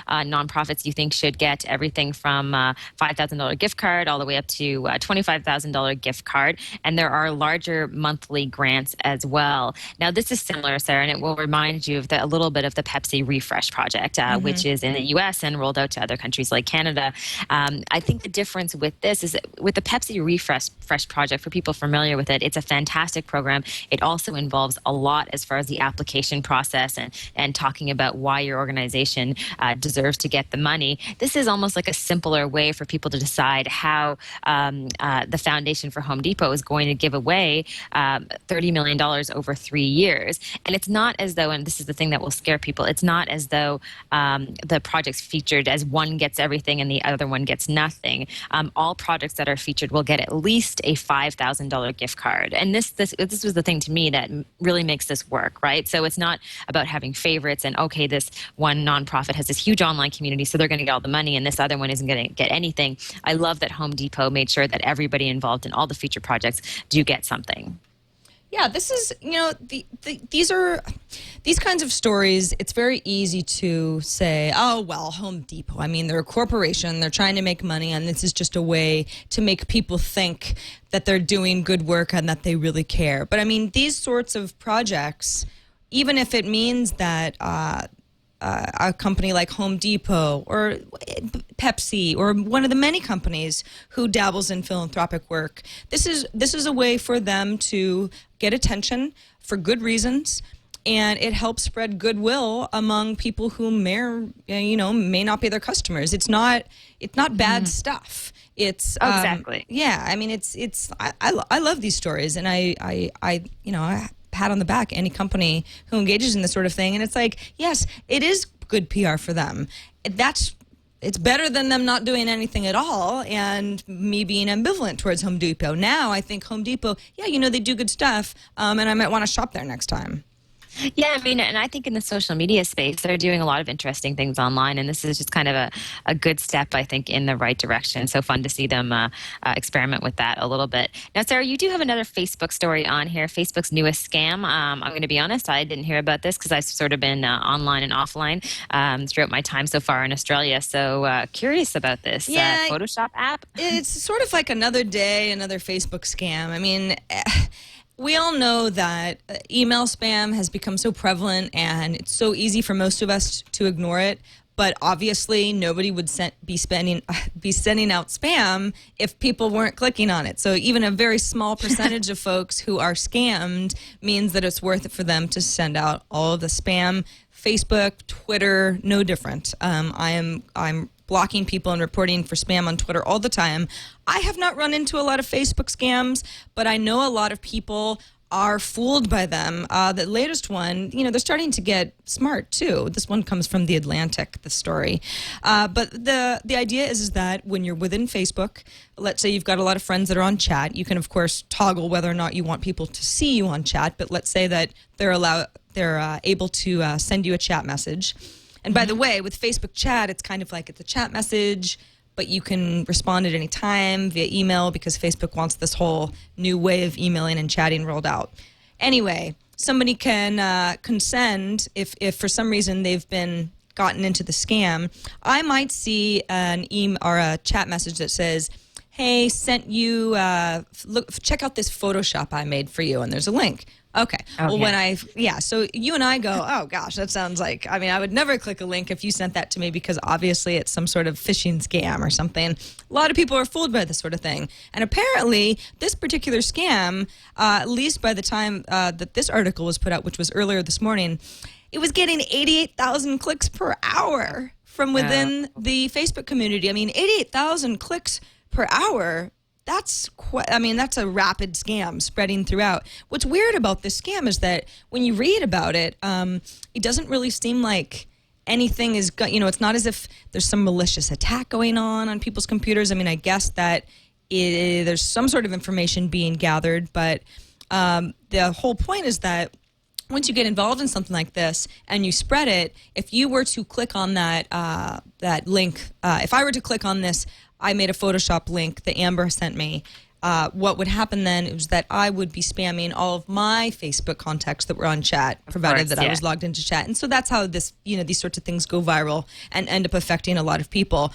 [SPEAKER 5] nonprofits you think should get everything from $5,000 gift card all the way up to $25,000 gift card. And there are larger monthly grants as well. Now, this is similar, Sarah, and it will remind you of a little bit of the Pepsi Refresh Project, which is in the U.S. and rolled out to other countries like Canada. I think the difference with this is that with the Pepsi Refresh Project, for people familiar with it, it's a fantastic program. It also involves a lot as far as the application process and talking about why your organization deserves to get the money. This is almost like a simpler way for people to decide how the Foundation for Home Depot is going to give away $30 million over 3 years. And it's not as though, and this is the thing that will scare people, it's not as though the project's featured as one gets everything and the other one gets nothing. All projects that are featured will get at least a $5,000 gift card. And this was the thing to me that really makes this work, right? So it's not about having favorites and, okay, this one nonprofit has this huge online community, so they're going to get all the money, and this other one isn't going to get anything. I love that Home Depot made sure that everybody involved in all the feature projects do get something.
[SPEAKER 1] Yeah, this is, you know, these kinds of stories, it's very easy to say, oh, well, Home Depot, I mean, they're a corporation, they're trying to make money, and this is just a way to make people think that they're doing good work and that they really care. But I mean, these sorts of projects, even if it means that a company like Home Depot or Pepsi or one of the many companies who dabbles in philanthropic work, this is a way for them to get attention for good reasons, and it helps spread goodwill among people who may not be their customers. It's not bad stuff. It's
[SPEAKER 5] exactly.
[SPEAKER 1] Yeah, I mean, I love these stories, and I pat on the back any company who engages in this sort of thing. And it's like, yes, it is good PR for them. It's better than them not doing anything at all and me being ambivalent towards Home Depot. Now I think Home Depot, yeah, they do good stuff, and I might want to shop there next time.
[SPEAKER 5] Yeah, I mean, and I think in the social media space, they're doing a lot of interesting things online, and this is just kind of a good step, I think, in the right direction. So fun to see them experiment with that a little bit. Now, Sarah, you do have another Facebook story on here, Facebook's newest scam. I'm going to be honest, I didn't hear about this because I've sort of been online and offline throughout my time so far in Australia. So curious about this Photoshop app.
[SPEAKER 1] It's sort of like another day, another Facebook scam. I mean, we all know that email spam has become so prevalent and it's so easy for most of us to ignore it. But obviously, nobody would be sending out spam if people weren't clicking on it. So even a very small percentage of folks who are scammed means that it's worth it for them to send out all of the spam. Facebook, Twitter, no different. I'm blocking people and reporting for spam on Twitter all the time. I have not run into a lot of Facebook scams, but I know a lot of people are fooled by them. The latest one, they're starting to get smart too. This one comes from The Atlantic, the story. But the idea is that when you're within Facebook, let's say you've got a lot of friends that are on chat, you can of course toggle whether or not you want people to see you on chat, but let's say that they're able to send you a chat message. And by the way, with Facebook chat, it's kind of like it's a chat message, but you can respond at any time via email because Facebook wants this whole new way of emailing and chatting rolled out. Anyway, somebody can send, if for some reason they've been gotten into the scam, I might see an email or a chat message that says, hey, sent you, look, check out this Photoshop I made for you, and there's a link. Okay. Well, so you and I go, oh gosh, that sounds like, I would never click a link if you sent that to me because obviously it's some sort of phishing scam or something. A lot of people are fooled by this sort of thing. And apparently this particular scam, at least by the time that this article was put out, which was earlier this morning, it was getting 88,000 clicks per hour from within the Facebook community. 88,000 clicks per hour. That's that's a rapid scam spreading throughout. What's weird about this scam is that when you read about it, it doesn't really seem like anything is, it's not as if there's some malicious attack going on people's computers. I guess that there's some sort of information being gathered, but the whole point is that once you get involved in something like this and you spread it, if you were to click on that link, if I were to click on this, I made a Photoshop link that Amber sent me. What would happen then is that I would be spamming all of my Facebook contacts that were on chat, provided that I was logged into chat. And so that's how these sorts of things go viral and end up affecting a lot of people.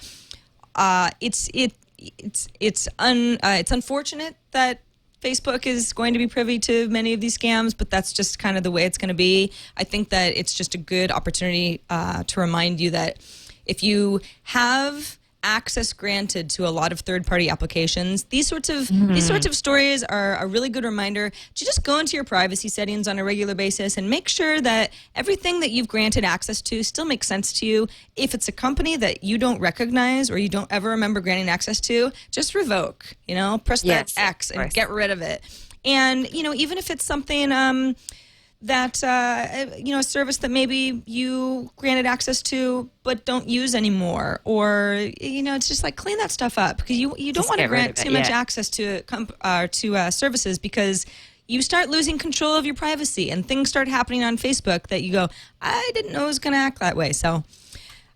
[SPEAKER 1] It's unfortunate that Facebook is going to be privy to many of these scams, but that's just kind of the way it's going to be. I think that it's just a good opportunity to remind you that if you have access granted to a lot of third-party applications, these sorts of stories are a really good reminder to just go into your privacy settings on a regular basis and make sure that everything that you've granted access to still makes sense to you. If it's a company that you don't recognize or you don't ever remember granting access to, just revoke, press that X and get rid of it. And, even if it's something that, a service that maybe you granted access to but don't use anymore, or, it's just like clean that stuff up because you don't want to grant too much access to services because you start losing control of your privacy and things start happening on Facebook that you go, I didn't know it was going to act that way. So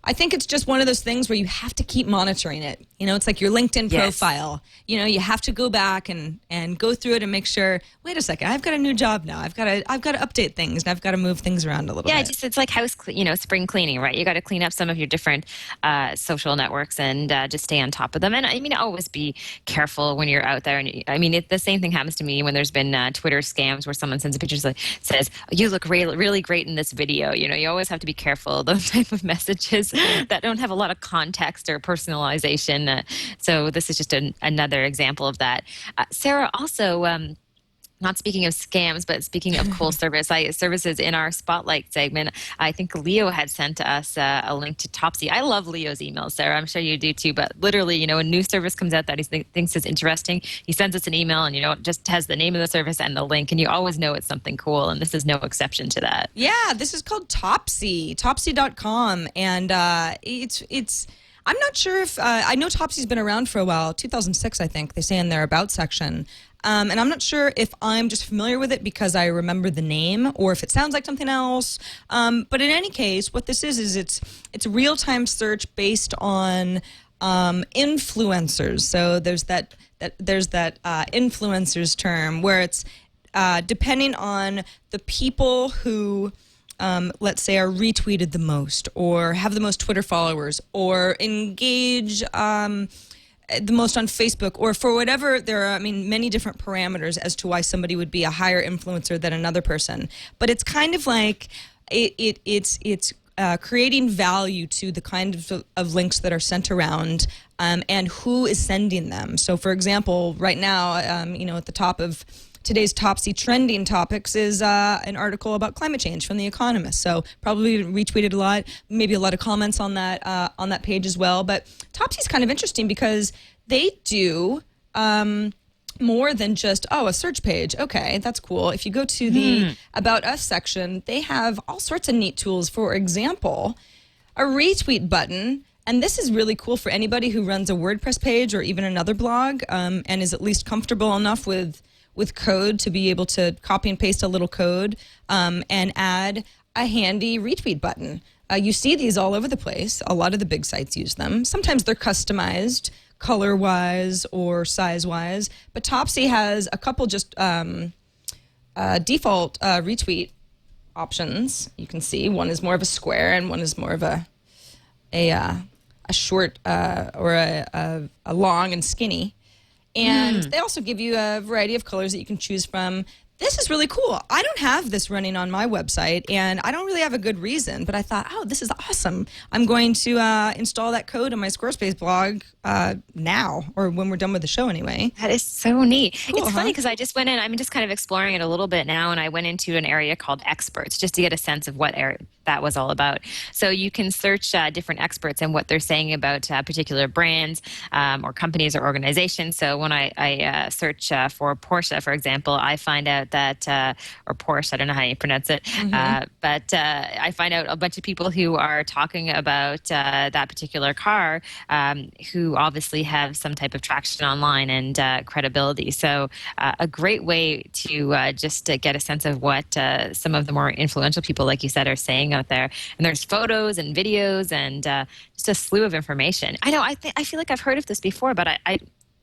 [SPEAKER 1] I think it's just one of those things where you have to keep monitoring it. It's like your LinkedIn profile. You have to go back and go through it and make sure, wait a second, I've got a new job now. I've got to update things and I've got to move things around a little bit.
[SPEAKER 5] Yeah, it's like spring cleaning, right? You got to clean up some of your different social networks and just stay on top of them. And always be careful when you're out there. And the same thing happens to me when there's been Twitter scams where someone sends a picture that says, you look really great in this video. You always have to be careful. Those type of messages that don't have a lot of context or personalization. So this is just another example of that. Sarah, also, not speaking of scams, but speaking of cool services in our Spotlight segment, I think Leo had sent us a link to Topsy. I love Leo's emails, Sarah. I'm sure you do too. But literally, a new service comes out that he thinks is interesting. He sends us an email and, it just has the name of the service and the link. And you always know it's something cool. And this is no exception to that.
[SPEAKER 1] Yeah, this is called Topsy, Topsy.com. And it's I'm not sure if, I know Topsy's been around for a while, 2006, I think, they say in their About section. And I'm not sure if I'm just familiar with it because I remember the name or if it sounds like something else. But in any case, what this is it's a real-time search based on influencers. So there's that influencers term where it's depending on the people who let's say, are retweeted the most or have the most Twitter followers or engage the most on Facebook or for whatever. There are, many different parameters as to why somebody would be a higher influencer than another person. But it's kind of like it's creating value to the kind of links that are sent around and who is sending them. So, for example, right now, at the top of today's Topsy trending topics is an article about climate change from The Economist. So probably retweeted a lot, maybe a lot of comments on that page as well. But Topsy's kind of interesting because they do more than just, a search page. Okay, that's cool. If you go to the About Us section, they have all sorts of neat tools. For example, a retweet button. And this is really cool for anybody who runs a WordPress page or even another blog and is at least comfortable enough with code to be able to copy and paste a little code and add a handy retweet button. You see these all over the place. A lot of the big sites use them. Sometimes they're customized color-wise or size-wise. But Topsy has a couple just default retweet options. You can see one is more of a square and one is more of a short or a long and skinny. And they also give you a variety of colors that you can choose from. This is really cool. I don't have this running on my website, and I don't really have a good reason, but I thought, this is awesome. I'm going to install that code on my Squarespace blog now, or when we're done with the show anyway.
[SPEAKER 5] That is so neat.
[SPEAKER 1] Cool,
[SPEAKER 5] it's funny because I just went in, I'm just kind of exploring it a little bit now, and I went into an area called experts just to get a sense of what area that was all about. So you can search different experts and what they're saying about particular brands or companies or organizations. So when I search for Porsche, for example, I find out that, or Porsche, I don't know how you pronounce it, but I find out a bunch of people who are talking about that particular car who obviously have some type of traction online and credibility. So a great way to just get a sense of what some of the more influential people, like you said, are saying out there. And there's photos and videos and just a slew of information. I know, I feel like I've heard of this before, but I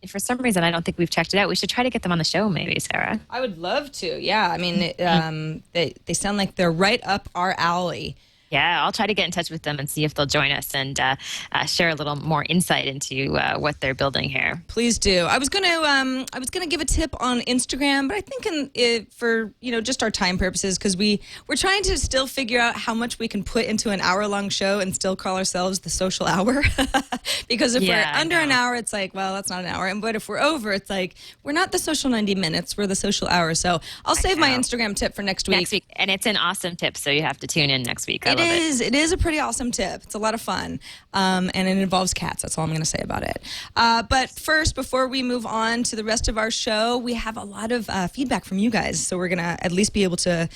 [SPEAKER 5] for some reason, I don't think we've checked it out. We should try to get them on the show, maybe, Sarah.
[SPEAKER 1] I would love to. Yeah, I mean, they sound like they're right up our alley.
[SPEAKER 5] Yeah, I'll try to get in touch with them and see if they'll join us and share a little more insight into what they're building here.
[SPEAKER 1] Please do. I was gonna give a tip on Instagram, but I think for just our time purposes, because we're trying to still figure out how much we can put into an hour-long show and still call ourselves the social hour. Because if we're under an hour, it's like, well, that's not an hour. But if we're over, it's like we're not the social 90 minutes. We're the social hour. So I'll save my Instagram tip for next week.
[SPEAKER 5] Next week, and it's an awesome tip, so you have to tune in next week.
[SPEAKER 1] It is a pretty awesome tip. It's a lot of fun, and it involves cats. That's all I'm going to say about it. But first, before we move on to the rest of our show, we have a lot of feedback from you guys, so we're going to at least be able to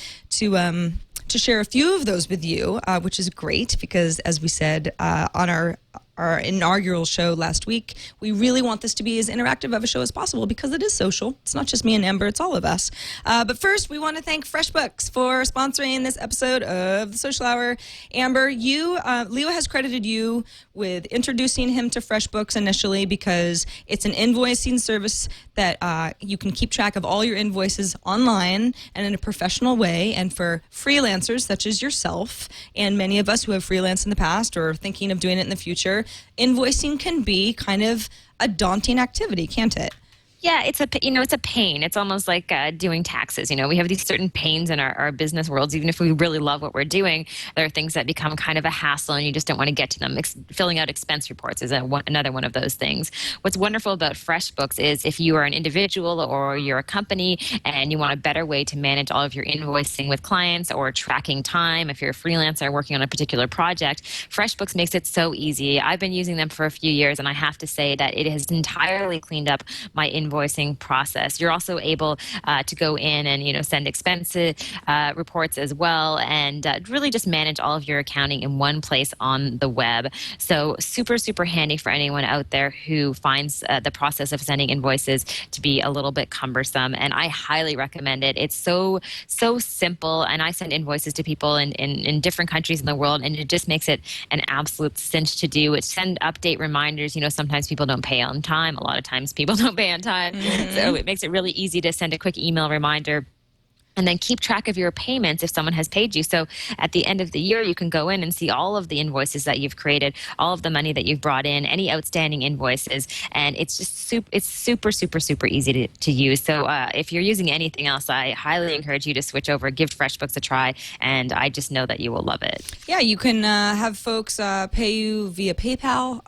[SPEAKER 1] share a few of those with you, which is great because, as we said on our inaugural show last week, we really want this to be as interactive of a show as possible because it is social. It's not just me and Amber, it's all of us. But first, we want to thank FreshBooks for sponsoring this episode of the Social Hour. Amber, Leo has credited you with introducing him to FreshBooks initially because it's an invoicing service that you can keep track of all your invoices online and in a professional way. And for freelancers such as yourself and many of us who have freelanced in the past or are thinking of doing it in the future, invoicing can be kind of a daunting activity, can't it?
[SPEAKER 5] Yeah, it's a pain. It's almost like doing taxes. We have these certain pains in our business worlds. Even if we really love what we're doing, there are things that become kind of a hassle and you just don't want to get to them. Filling out expense reports is another one of those things. What's wonderful about FreshBooks is if you are an individual or you're a company and you want a better way to manage all of your invoicing with clients or tracking time, if you're a freelancer working on a particular project, FreshBooks makes it so easy. I've been using them for a few years and I have to say that it has entirely cleaned up my invoicing process. You're also able to go in and send expense reports as well, and really just manage all of your accounting in one place on the web. So super, super handy for anyone out there who finds the process of sending invoices to be a little bit cumbersome. And I highly recommend it. It's so simple, and I send invoices to people in different countries in the world, and it just makes it an absolute cinch to do. It send update reminders. Sometimes people don't pay on time. A lot of times people don't pay on time. So it makes it really easy to send a quick email reminder and then keep track of your payments if someone has paid you. So at the end of the year, you can go in and see all of the invoices that you've created, all of the money that you've brought in, any outstanding invoices, and it's just super, super easy to use. So if you're using anything else, I highly encourage you to switch over, give FreshBooks a try, and I just know that you will love it.
[SPEAKER 1] Yeah, you can have folks pay you via PayPal.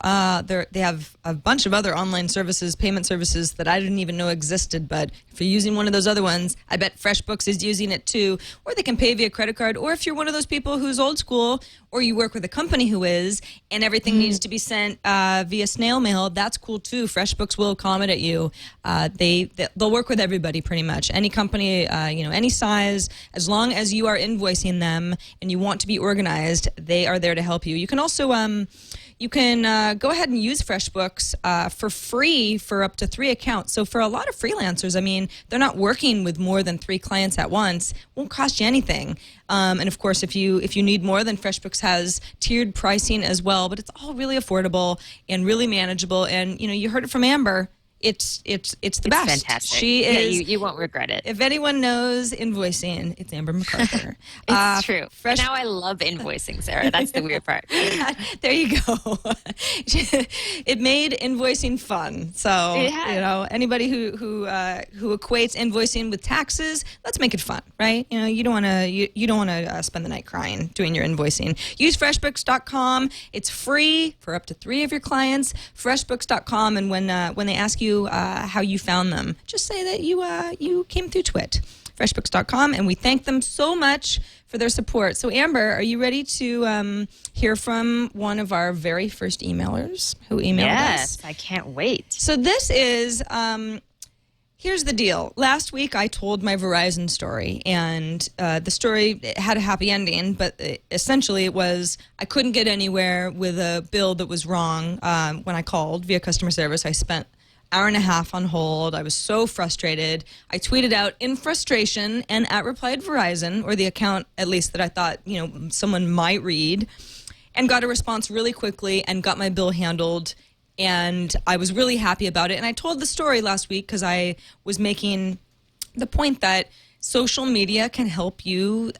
[SPEAKER 1] They have a bunch of other online services, payment services that I didn't even know existed, but if you're using one of those other ones, I bet FreshBooks is using it too, or they can pay via credit card, or if you're one of those people who's old school, or you work with a company who is, and everything needs to be sent via snail mail, that's cool too. FreshBooks will accommodate you. They'll work with everybody pretty much. Any company, any size, as long as you are invoicing them and you want to be organized, they are there to help you. You can also go ahead and use FreshBooks for free for up to 3 accounts. So for a lot of freelancers, I mean, they're not working with more than 3 clients at once. Won't cost you anything. And of course, if you need more, then FreshBooks has tiered pricing as well. But it's all really affordable and really manageable. And you heard it from Amber. It's the best.
[SPEAKER 5] Fantastic.
[SPEAKER 1] She is.
[SPEAKER 5] You won't regret it.
[SPEAKER 1] If anyone knows invoicing, it's Amber MacArthur.
[SPEAKER 5] It's true. Now I love invoicing, Sarah. That's the weird part.
[SPEAKER 1] There you go. It made invoicing fun. So anybody who equates invoicing with taxes, let's make it fun, right? You don't want to spend the night crying doing your invoicing. Use FreshBooks.com. It's free for up to 3 of your clients. FreshBooks.com, and when they ask you how you found them, just say that you came through TWiT. FreshBooks.com, and we thank them so much for their support. So Amber, are you ready to hear from one of our very first emailers who emailed us?
[SPEAKER 5] Yes, I can't wait.
[SPEAKER 1] So this is, here's the deal. Last week I told my Verizon story, and the story had a happy ending, but essentially it was I couldn't get anywhere with a bill that was wrong when I called via customer service. I spent hour and a half on hold. I was so frustrated. I tweeted out in frustration and @replied Verizon, or the account at least that I thought someone might read, and got a response really quickly and got my bill handled. And I was really happy about it. And I told the story last week because I was making the point that social media can help you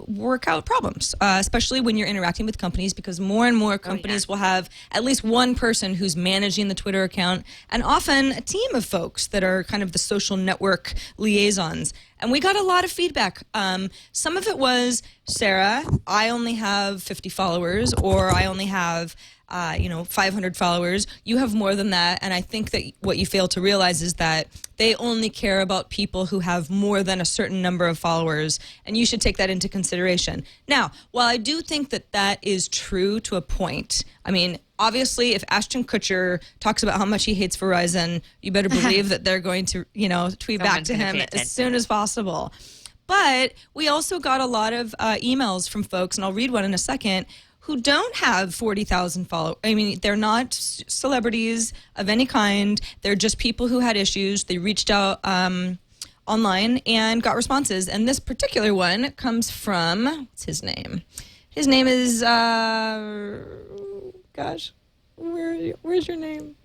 [SPEAKER 1] work out problems, especially when you're interacting with companies, because more and more companies will have at least one person who's managing the Twitter account, and often a team of folks that are kind of the social network liaisons. And we got a lot of feedback. Some of it was, Sarah, I only have 50 followers, or I only have 500 followers. You have more than that. And I think that what you fail to realize is that they only care about people who have more than a certain number of followers. And you should take that into consideration. Now, while I do think that that is true to a point, I mean, obviously, if Ashton Kutcher talks about how much he hates Verizon, you better believe that they're going to, tweet back to him as soon as possible. But we also got a lot of emails from folks, and I'll read one in a second, who don't have 40,000 followers. I mean, they're not celebrities of any kind. They're just people who had issues. They reached out online and got responses. And this particular one comes from, what's his name? His name is, where's your name?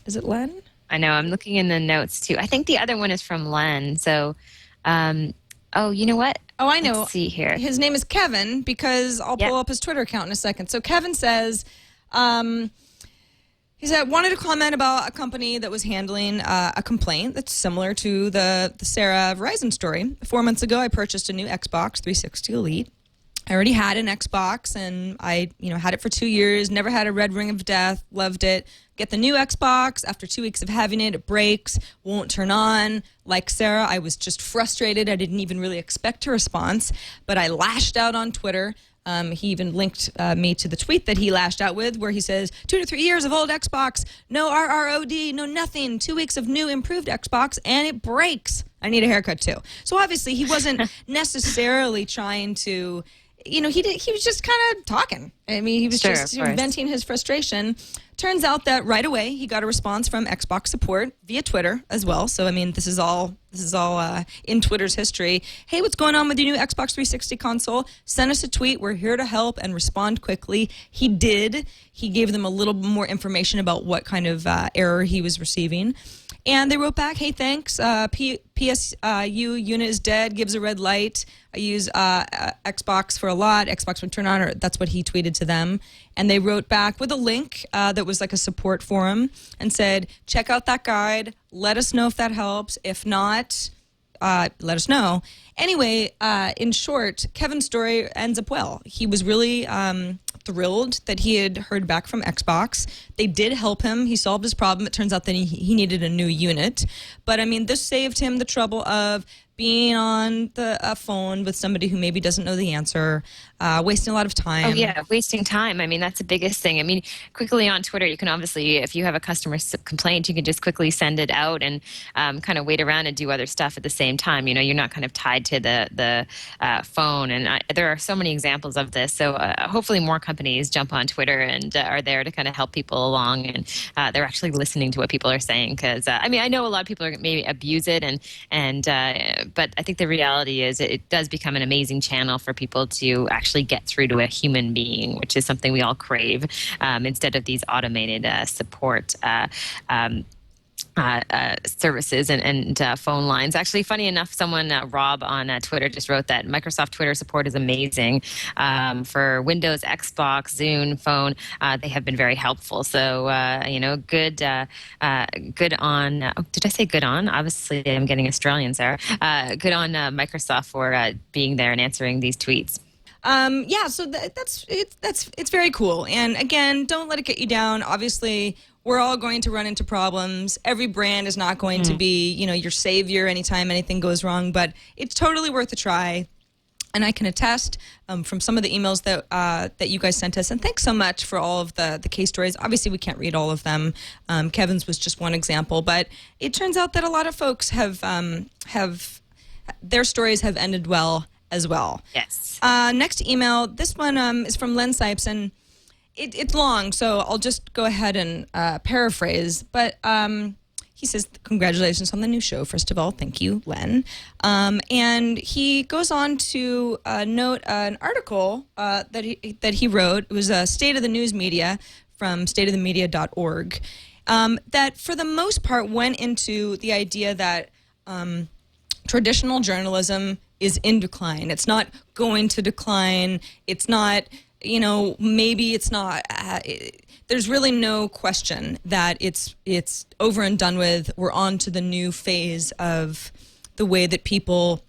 [SPEAKER 1] Is it Len?
[SPEAKER 5] I know, I'm looking in the notes too. I think the other one is from Len. So, you know what?
[SPEAKER 1] Oh, I know.
[SPEAKER 5] Let's see here.
[SPEAKER 1] His name is Kevin, because I'll pull up his Twitter account in a second. So Kevin says, he said, wanted to comment about a company that was handling a complaint that's similar to the Sarah Verizon story. 4 months ago, I purchased a new Xbox 360 Elite. I already had an Xbox, and I, had it for 2 years, never had a red ring of death, loved it. Get the new Xbox. After 2 weeks of having it, it breaks, won't turn on. Like Sarah, I was just frustrated. I didn't even really expect a response, but I lashed out on Twitter. He even linked me to the tweet that he lashed out with, where he says, 2 to 3 years of old Xbox, no RROD, no nothing, 2 weeks of new improved Xbox, and it breaks. I need a haircut too. So obviously he wasn't necessarily trying to, he was just kind of talking. I mean, he was just venting his frustration. Turns out that right away he got a response from Xbox support via Twitter as well. So I mean, this is all in Twitter's history. Hey, what's going on with your new Xbox 360 console? Send us a tweet. We're here to help and respond quickly. He did. He gave them a little more information about what kind of error he was receiving. And they wrote back, hey, thanks. PSU unit is dead, gives a red light. I use Xbox for a lot. Xbox would turn on, or that's what he tweeted to them. And they wrote back with a link that was like a support forum and said, check out that guide. Let us know if that helps. If not, let us know. Anyway, in short, Kevin's story ends up well. He was really thrilled that he had heard back from Xbox. They did help him. He solved his problem. It turns out that he needed a new unit. But, I mean, this saved him the trouble of being on the phone with somebody who maybe doesn't know the answer, wasting a lot of time.
[SPEAKER 5] Oh, yeah, wasting time. I mean, that's the biggest thing. I mean, quickly on Twitter, you can obviously, if you have a customer complaint, you can just quickly send it out and kind of wait around and do other stuff at the same time. You know, you're not kind of tied to the phone. And there are so many examples of this. So hopefully more companies jump on Twitter and are there to kind of help people along. And they're actually listening to what people are saying. Because, I mean, I know a lot of people are maybe abuse it but I think the reality is it does become an amazing channel for people to actually get through to a human being, which is something we all crave, instead of these automated support services and phone lines. Actually, funny enough, someone, Rob on Twitter, just wrote that Microsoft Twitter support is amazing. For Windows, Xbox, Zune, phone, they have been very helpful. So, good on, did I say good on? Obviously, I'm getting Australian, Sarah. Good on Microsoft for being there and answering these tweets.
[SPEAKER 1] So it's very cool. And again, don't let it get you down. Obviously, we're all going to run into problems. Every brand is not going to be, your savior anytime anything goes wrong, but it's totally worth a try. And I can attest from some of the emails that you guys sent us. And thanks so much for all of the case stories. Obviously, we can't read all of them. Kevin's was just one example, but it turns out that a lot of folks have their stories have ended well as well.
[SPEAKER 5] Yes.
[SPEAKER 1] Next email. This one is from Len Sipes, and it's long, so I'll just go ahead and paraphrase. But he says, congratulations on the new show, first of all. Thank you, Len. And he goes on to note an article that he wrote. It was a State of the News Media from stateofthemedia.org that, for the most part, went into the idea that traditional journalism is in decline. It's not going to decline. It's not, maybe it's not. There's really no question that it's over and done with. We're on to the new phase of the way that people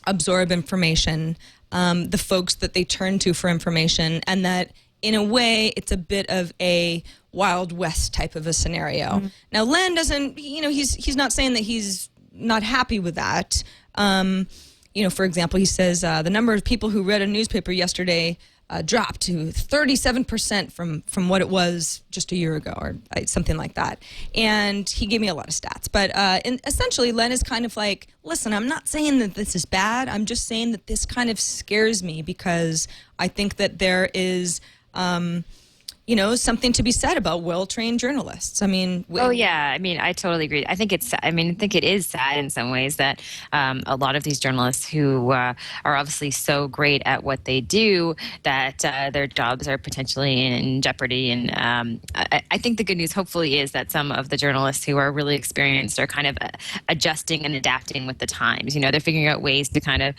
[SPEAKER 1] absorb information, the folks that they turn to for information, and that in a way it's a bit of a Wild West type of a scenario. Mm-hmm. Now, Len doesn't, he's not saying that he's not happy with that. For example, he says the number of people who read a newspaper yesterday dropped to 37% from what it was just a year ago, or something like that. And he gave me a lot of stats. But essentially, Len is kind of like, listen, I'm not saying that this is bad. I'm just saying that this kind of scares me because I think that there is something to be said about well-trained journalists. I mean,
[SPEAKER 5] I totally agree. I think it is sad in some ways that a lot of these journalists who are obviously so great at what they do that their jobs are potentially in jeopardy. And I think the good news, hopefully, is that some of the journalists who are really experienced are kind of adjusting and adapting with the times. They're figuring out ways to kind of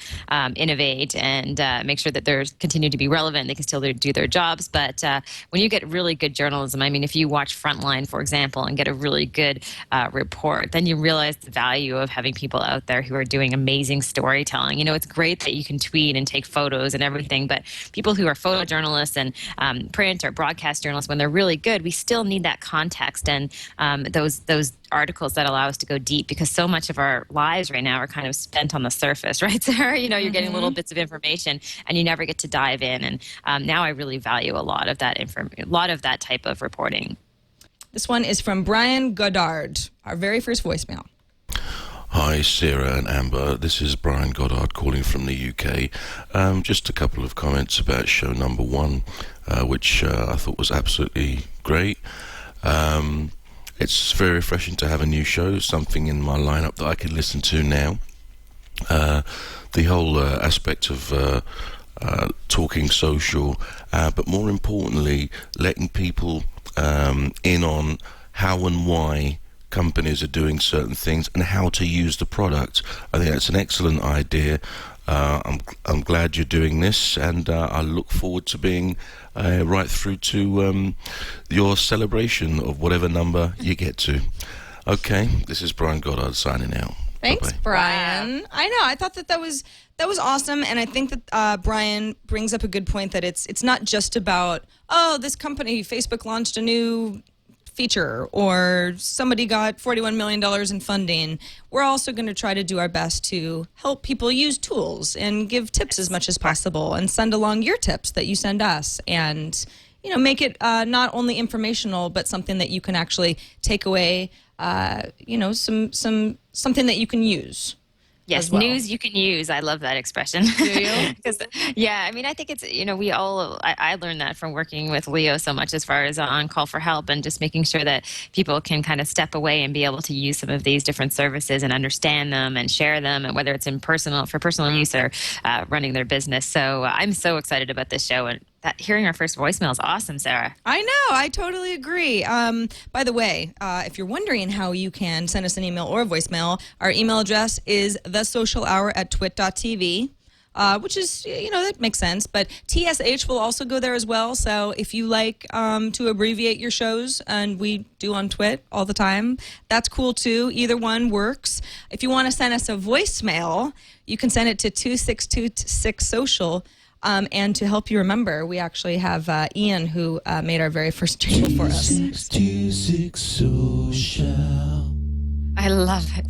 [SPEAKER 5] innovate and make sure that they're continue to be relevant. They can still do their jobs, but when you get really good journalism, I mean, if you watch Frontline, for example, and get a really good report, then you realize the value of having people out there who are doing amazing storytelling. It's great that you can tweet and take photos and everything, but people who are photojournalists and print or broadcast journalists, when they're really good, we still need that context and those articles that allow us to go deep, because so much of our lives right now are kind of spent on the surface, right, Sarah? You're getting little bits of information and you never get to dive in. And now I really value a lot of that type of reporting.
[SPEAKER 1] This one is from Brian Goddard, our very first voicemail.
[SPEAKER 7] Hi, Sarah and Amber. This is Brian Goddard calling from the UK. Just a couple of comments about show number 1, which I thought was absolutely great. It's very refreshing to have a new show, something in my lineup that I can listen to now. The whole aspect of talking social, but more importantly, letting people in on how and why companies are doing certain things and how to use the product. I think that's an excellent idea. I'm glad you're doing this, and I look forward to being right through to your celebration of whatever number you get to. Okay, this is Brian Goddard signing out.
[SPEAKER 1] Thanks,
[SPEAKER 7] Bye-bye.
[SPEAKER 1] Brian. I know. I thought that was awesome, and I think that Brian brings up a good point that it's not just about, oh, this company, Facebook, launched a new feature, or somebody got $41 million in funding. We're also going to try to do our best to help people use tools and give tips as much as possible, and send along your tips that you send us, and make it not only informational but something that you can actually take away. Something that you can use.
[SPEAKER 5] Yes,
[SPEAKER 1] well.
[SPEAKER 5] News you can use. I love that expression.
[SPEAKER 1] Do you?
[SPEAKER 5] Yeah, I mean, I think it's, we all, I learned that from working with Leo so much as far as on call for help, and just making sure that people can kind of step away and be able to use some of these different services and understand them and share them, and whether it's for personal use or running their business. So I'm so excited about this show, and hearing our first voicemail is awesome, Sarah.
[SPEAKER 1] I know. I totally agree. By the way, if you're wondering how you can send us an email or a voicemail, our email address is thesocialhour@twit.tv, which is, that makes sense. But TSH will also go there as well. So if you like to abbreviate your shows, and we do on Twit all the time, that's cool too. Either one works. If you want to send us a voicemail, you can send it to 262-6social. And to help you remember, we actually have Ian, who made our very first jingle for us.
[SPEAKER 2] 262-6 social.
[SPEAKER 5] I love it.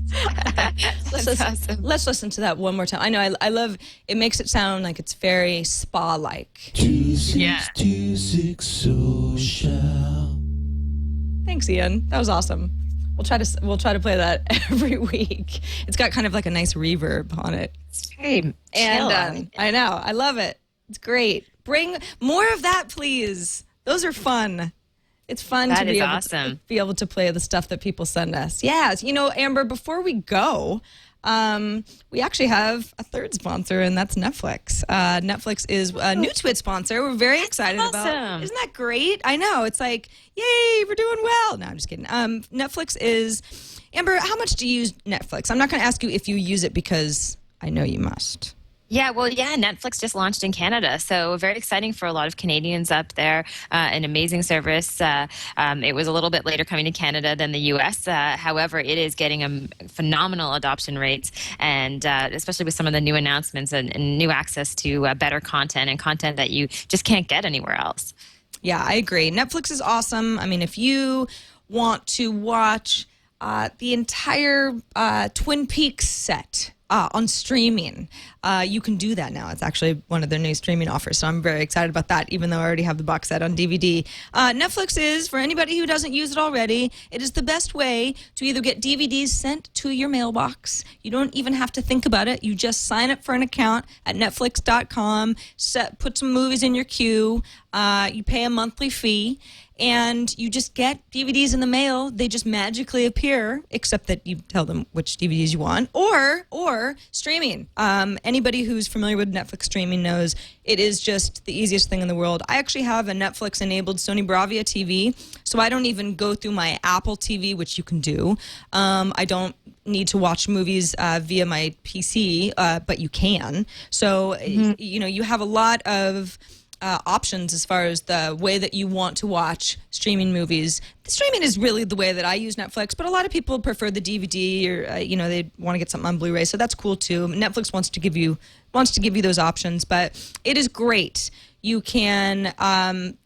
[SPEAKER 5] Awesome.
[SPEAKER 1] Let's listen to that one more time. I know, I love, it makes it sound like it's very spa-like.
[SPEAKER 2] 262-6 social.
[SPEAKER 1] Thanks, Ian. That was awesome. We'll try to play that every week. It's got kind of like a nice reverb on it.
[SPEAKER 5] Hey,
[SPEAKER 1] And I know, I love it. It's great. Bring more of that, please. Those are fun. It's fun
[SPEAKER 5] That
[SPEAKER 1] to be
[SPEAKER 5] is
[SPEAKER 1] able
[SPEAKER 5] awesome.
[SPEAKER 1] to be able to play the stuff that people send us. Yes, Amber, before we go, we actually have a third sponsor, and that's Netflix. Netflix is a new Twit sponsor. We're very excited about. Isn't that great? I know. It's like, yay, we're doing well. No, I'm just kidding. Netflix is, Amber, how much do you use Netflix? I'm not going to ask you if you use it, because I know you must.
[SPEAKER 5] Yeah, Netflix just launched in Canada, so very exciting for a lot of Canadians up there. An amazing service. It was a little bit later coming to Canada than the U.S. However, it is getting phenomenal adoption rates, and especially with some of the new announcements and new access to better content, and content that you just can't get anywhere else.
[SPEAKER 1] Yeah, I agree. Netflix is awesome. I mean, if you want to watch the entire Twin Peaks set on streaming, you can do that now. It's actually one of their new streaming offers, so I'm very excited about that, even though I already have the box set on DVD. Netflix is, for anybody who doesn't use it already, it is the best way to either get DVDs sent to your mailbox. You don't even have to think about it. You just sign up for an account at netflix.com, put some movies in your queue, you pay a monthly fee, and you just get DVDs in the mail. They just magically appear, except that you tell them which DVDs you want, or streaming. Anybody who's familiar with Netflix streaming knows it is just the easiest thing in the world. I actually have a Netflix-enabled Sony Bravia TV, so I don't even go through my Apple TV, which you can do. I don't need to watch movies via my PC, but you can. So, you have a lot of options as far as the way that you want to watch streaming movies. The streaming is really the way that I use Netflix, but a lot of people prefer the DVD, or they want to get something on Blu-ray, so that's cool too. Netflix wants to give you those options, but it is great. You can with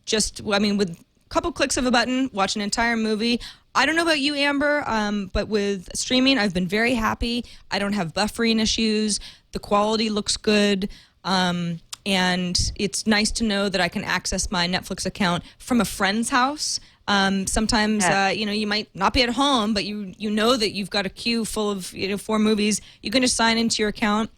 [SPEAKER 1] a couple clicks of a button, watch an entire movie. I don't know about you, Amber, but with streaming, I've been very happy. I don't have buffering issues. The quality looks good. And it's nice to know that I can access my Netflix account from a friend's house. Sometimes, you might not be at home, but you know that you've got a queue full of 4 movies. You can just sign into your account,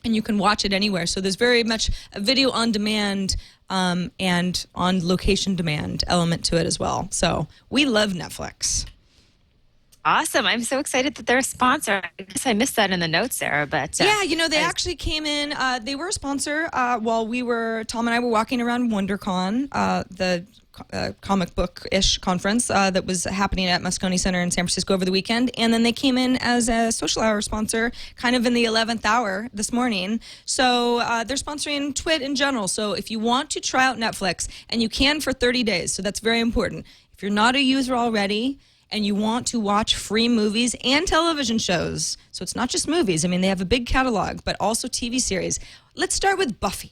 [SPEAKER 1] and you can watch it anywhere. So there's very much a video on demand and on location demand element to it as well. So we love Netflix.
[SPEAKER 5] Awesome. I'm so excited that they're a sponsor. I guess I missed that in the notes, Sarah, but...
[SPEAKER 1] yeah, they actually came in. They were a sponsor while Tom and I were walking around WonderCon, the comic book-ish conference that was happening at Moscone Center in San Francisco over the weekend. And then they came in as a social hour sponsor kind of in the 11th hour this morning. So they're sponsoring TWiT in general. So if you want to try out Netflix, and you can for 30 days, so that's very important. If you're not a user already and you want to watch free movies and television shows, so it's not just movies. I mean, they have a big catalog, but also TV series. Let's start with Buffy.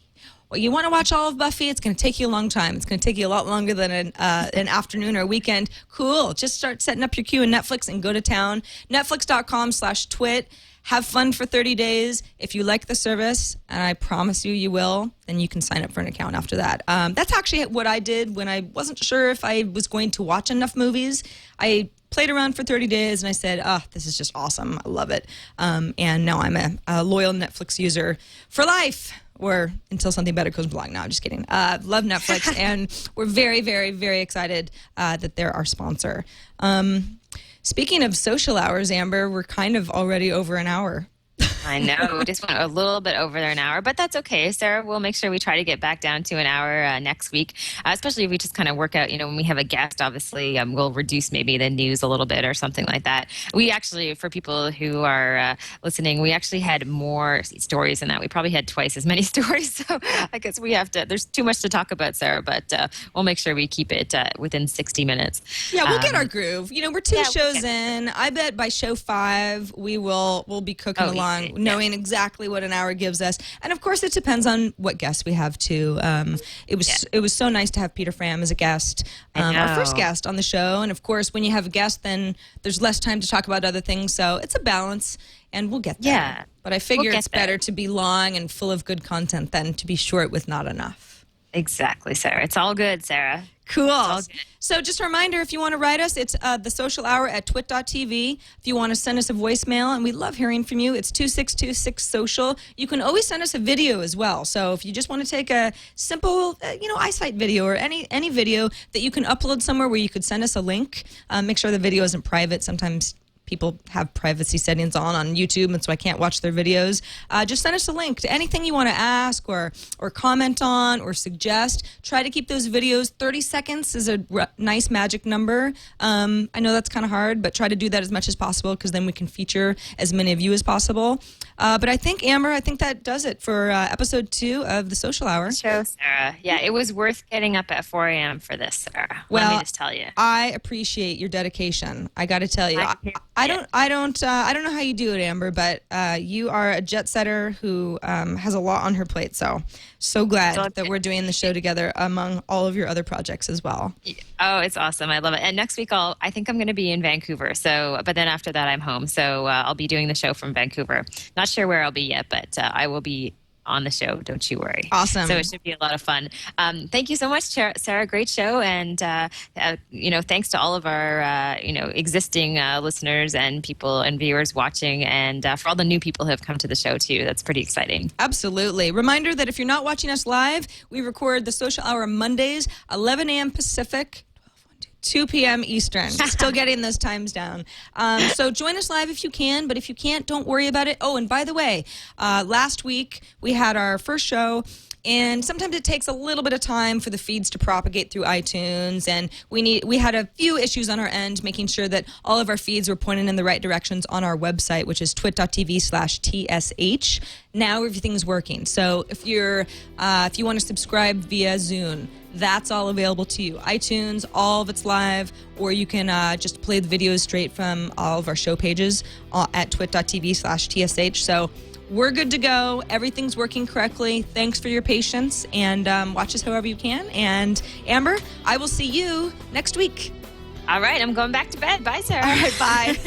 [SPEAKER 1] Well, you want to watch all of Buffy, it's going to take you a long time. It's going to take you a lot longer than an afternoon or a weekend. Cool. Just start setting up your queue in Netflix and go to town. Netflix.com/TWiT. Have fun for 30 days. If you like the service, and I promise you will, then you can sign up for an account after that. That's actually what I did when I wasn't sure if I was going to watch enough movies. I played around for 30 days, and I said, this is just awesome. I love it. And now I'm a loyal Netflix user for life, or until something better comes along. No, I'm just kidding. Love Netflix, and we're very, very, very excited that they're our sponsor. Speaking of social hours, Amber, we're kind of already over an hour.
[SPEAKER 5] I know. We just went a little bit over an hour, but that's okay. Sarah, we'll make sure we try to get back down to an hour next week, especially if we just kind of work out, when we have a guest, obviously, we'll reduce maybe the news a little bit or something like that. We actually, for people who are listening, we actually had more stories than that. We probably had twice as many stories. So I guess there's too much to talk about, Sarah, but we'll make sure we keep it within 60 minutes.
[SPEAKER 1] Yeah, we'll get our groove. We're two shows in. I bet by show 5, we'll be cooking along, knowing exactly what an hour gives us. And of course, it depends on what guests we have too. It was so nice to have Peter Pham as a guest, our first guest on the show. And of course, when you have a guest, then there's less time to talk about other things. So it's a balance, and we'll get there. Yeah, but I figure it's better to be long and full of good content than to be short with not enough.
[SPEAKER 5] Exactly, Sarah. It's all good, Sarah.
[SPEAKER 1] Cool. So just a reminder, if you want to write us, it's the social hour at twit.tv. If you want to send us a voicemail, and we love hearing from you, it's 262-6-SOCIAL. You can always send us a video as well. So if you just want to take a simple, eyesight video or any video that you can upload somewhere where you could send us a link, make sure the video isn't private. Sometimes people have privacy settings on YouTube, and so I can't watch their videos. Just send us a link to anything you want to ask or comment on or suggest. Try to keep those videos 30 seconds is a nice magic number. I know that's kind of hard, but try to do that as much as possible, because then we can feature as many of you as possible. But I think, Amber, that does it for episode 2 of The Social Hour.
[SPEAKER 5] Show, Sarah. Yeah, it was worth getting up at 4 a.m. for this, Sarah.
[SPEAKER 1] Well,
[SPEAKER 5] let me just tell you.
[SPEAKER 1] I appreciate your dedication. I got to tell you. I don't know how you do it, Amber, but you are a jet setter who has a lot on her plate. So glad that we're doing the show together among all of your other projects as well.
[SPEAKER 5] Oh, it's awesome. I love it. And next week, I think I'm going to be in Vancouver. But then after that, I'm home. So I'll be doing the show from Vancouver. Not sure where I'll be yet, but I will be on the show. Don't you worry.
[SPEAKER 1] Awesome.
[SPEAKER 5] So it should be a lot of fun. Thank you so much, Sarah. Great show. And, thanks to all of our, existing listeners and people and viewers watching, and for all the new people who have come to the show too. That's pretty exciting.
[SPEAKER 1] Absolutely. Reminder that if you're not watching us live, we record the Social Hour Mondays, 11 a.m. Pacific, 2 p.m. Eastern. Still getting those times down. So join us live if you can, but if you can't, don't worry about it. Oh, and by the way, last week we had our first show, and sometimes it takes a little bit of time for the feeds to propagate through iTunes, and we had a few issues on our end making sure that all of our feeds were pointing in the right directions on our website, which is twit.tv/TSH. Now everything's working. So if you want to subscribe via Zune, that's all available to you. iTunes, all of it's live, or you can just play the videos straight from all of our show pages at twit.tv/TSH. So we're good to go. Everything's working correctly. Thanks for your patience, and watch us however you can. And Amber, I will see you next week.
[SPEAKER 5] All right, I'm going back to bed. Bye, Sarah.
[SPEAKER 1] All right, bye.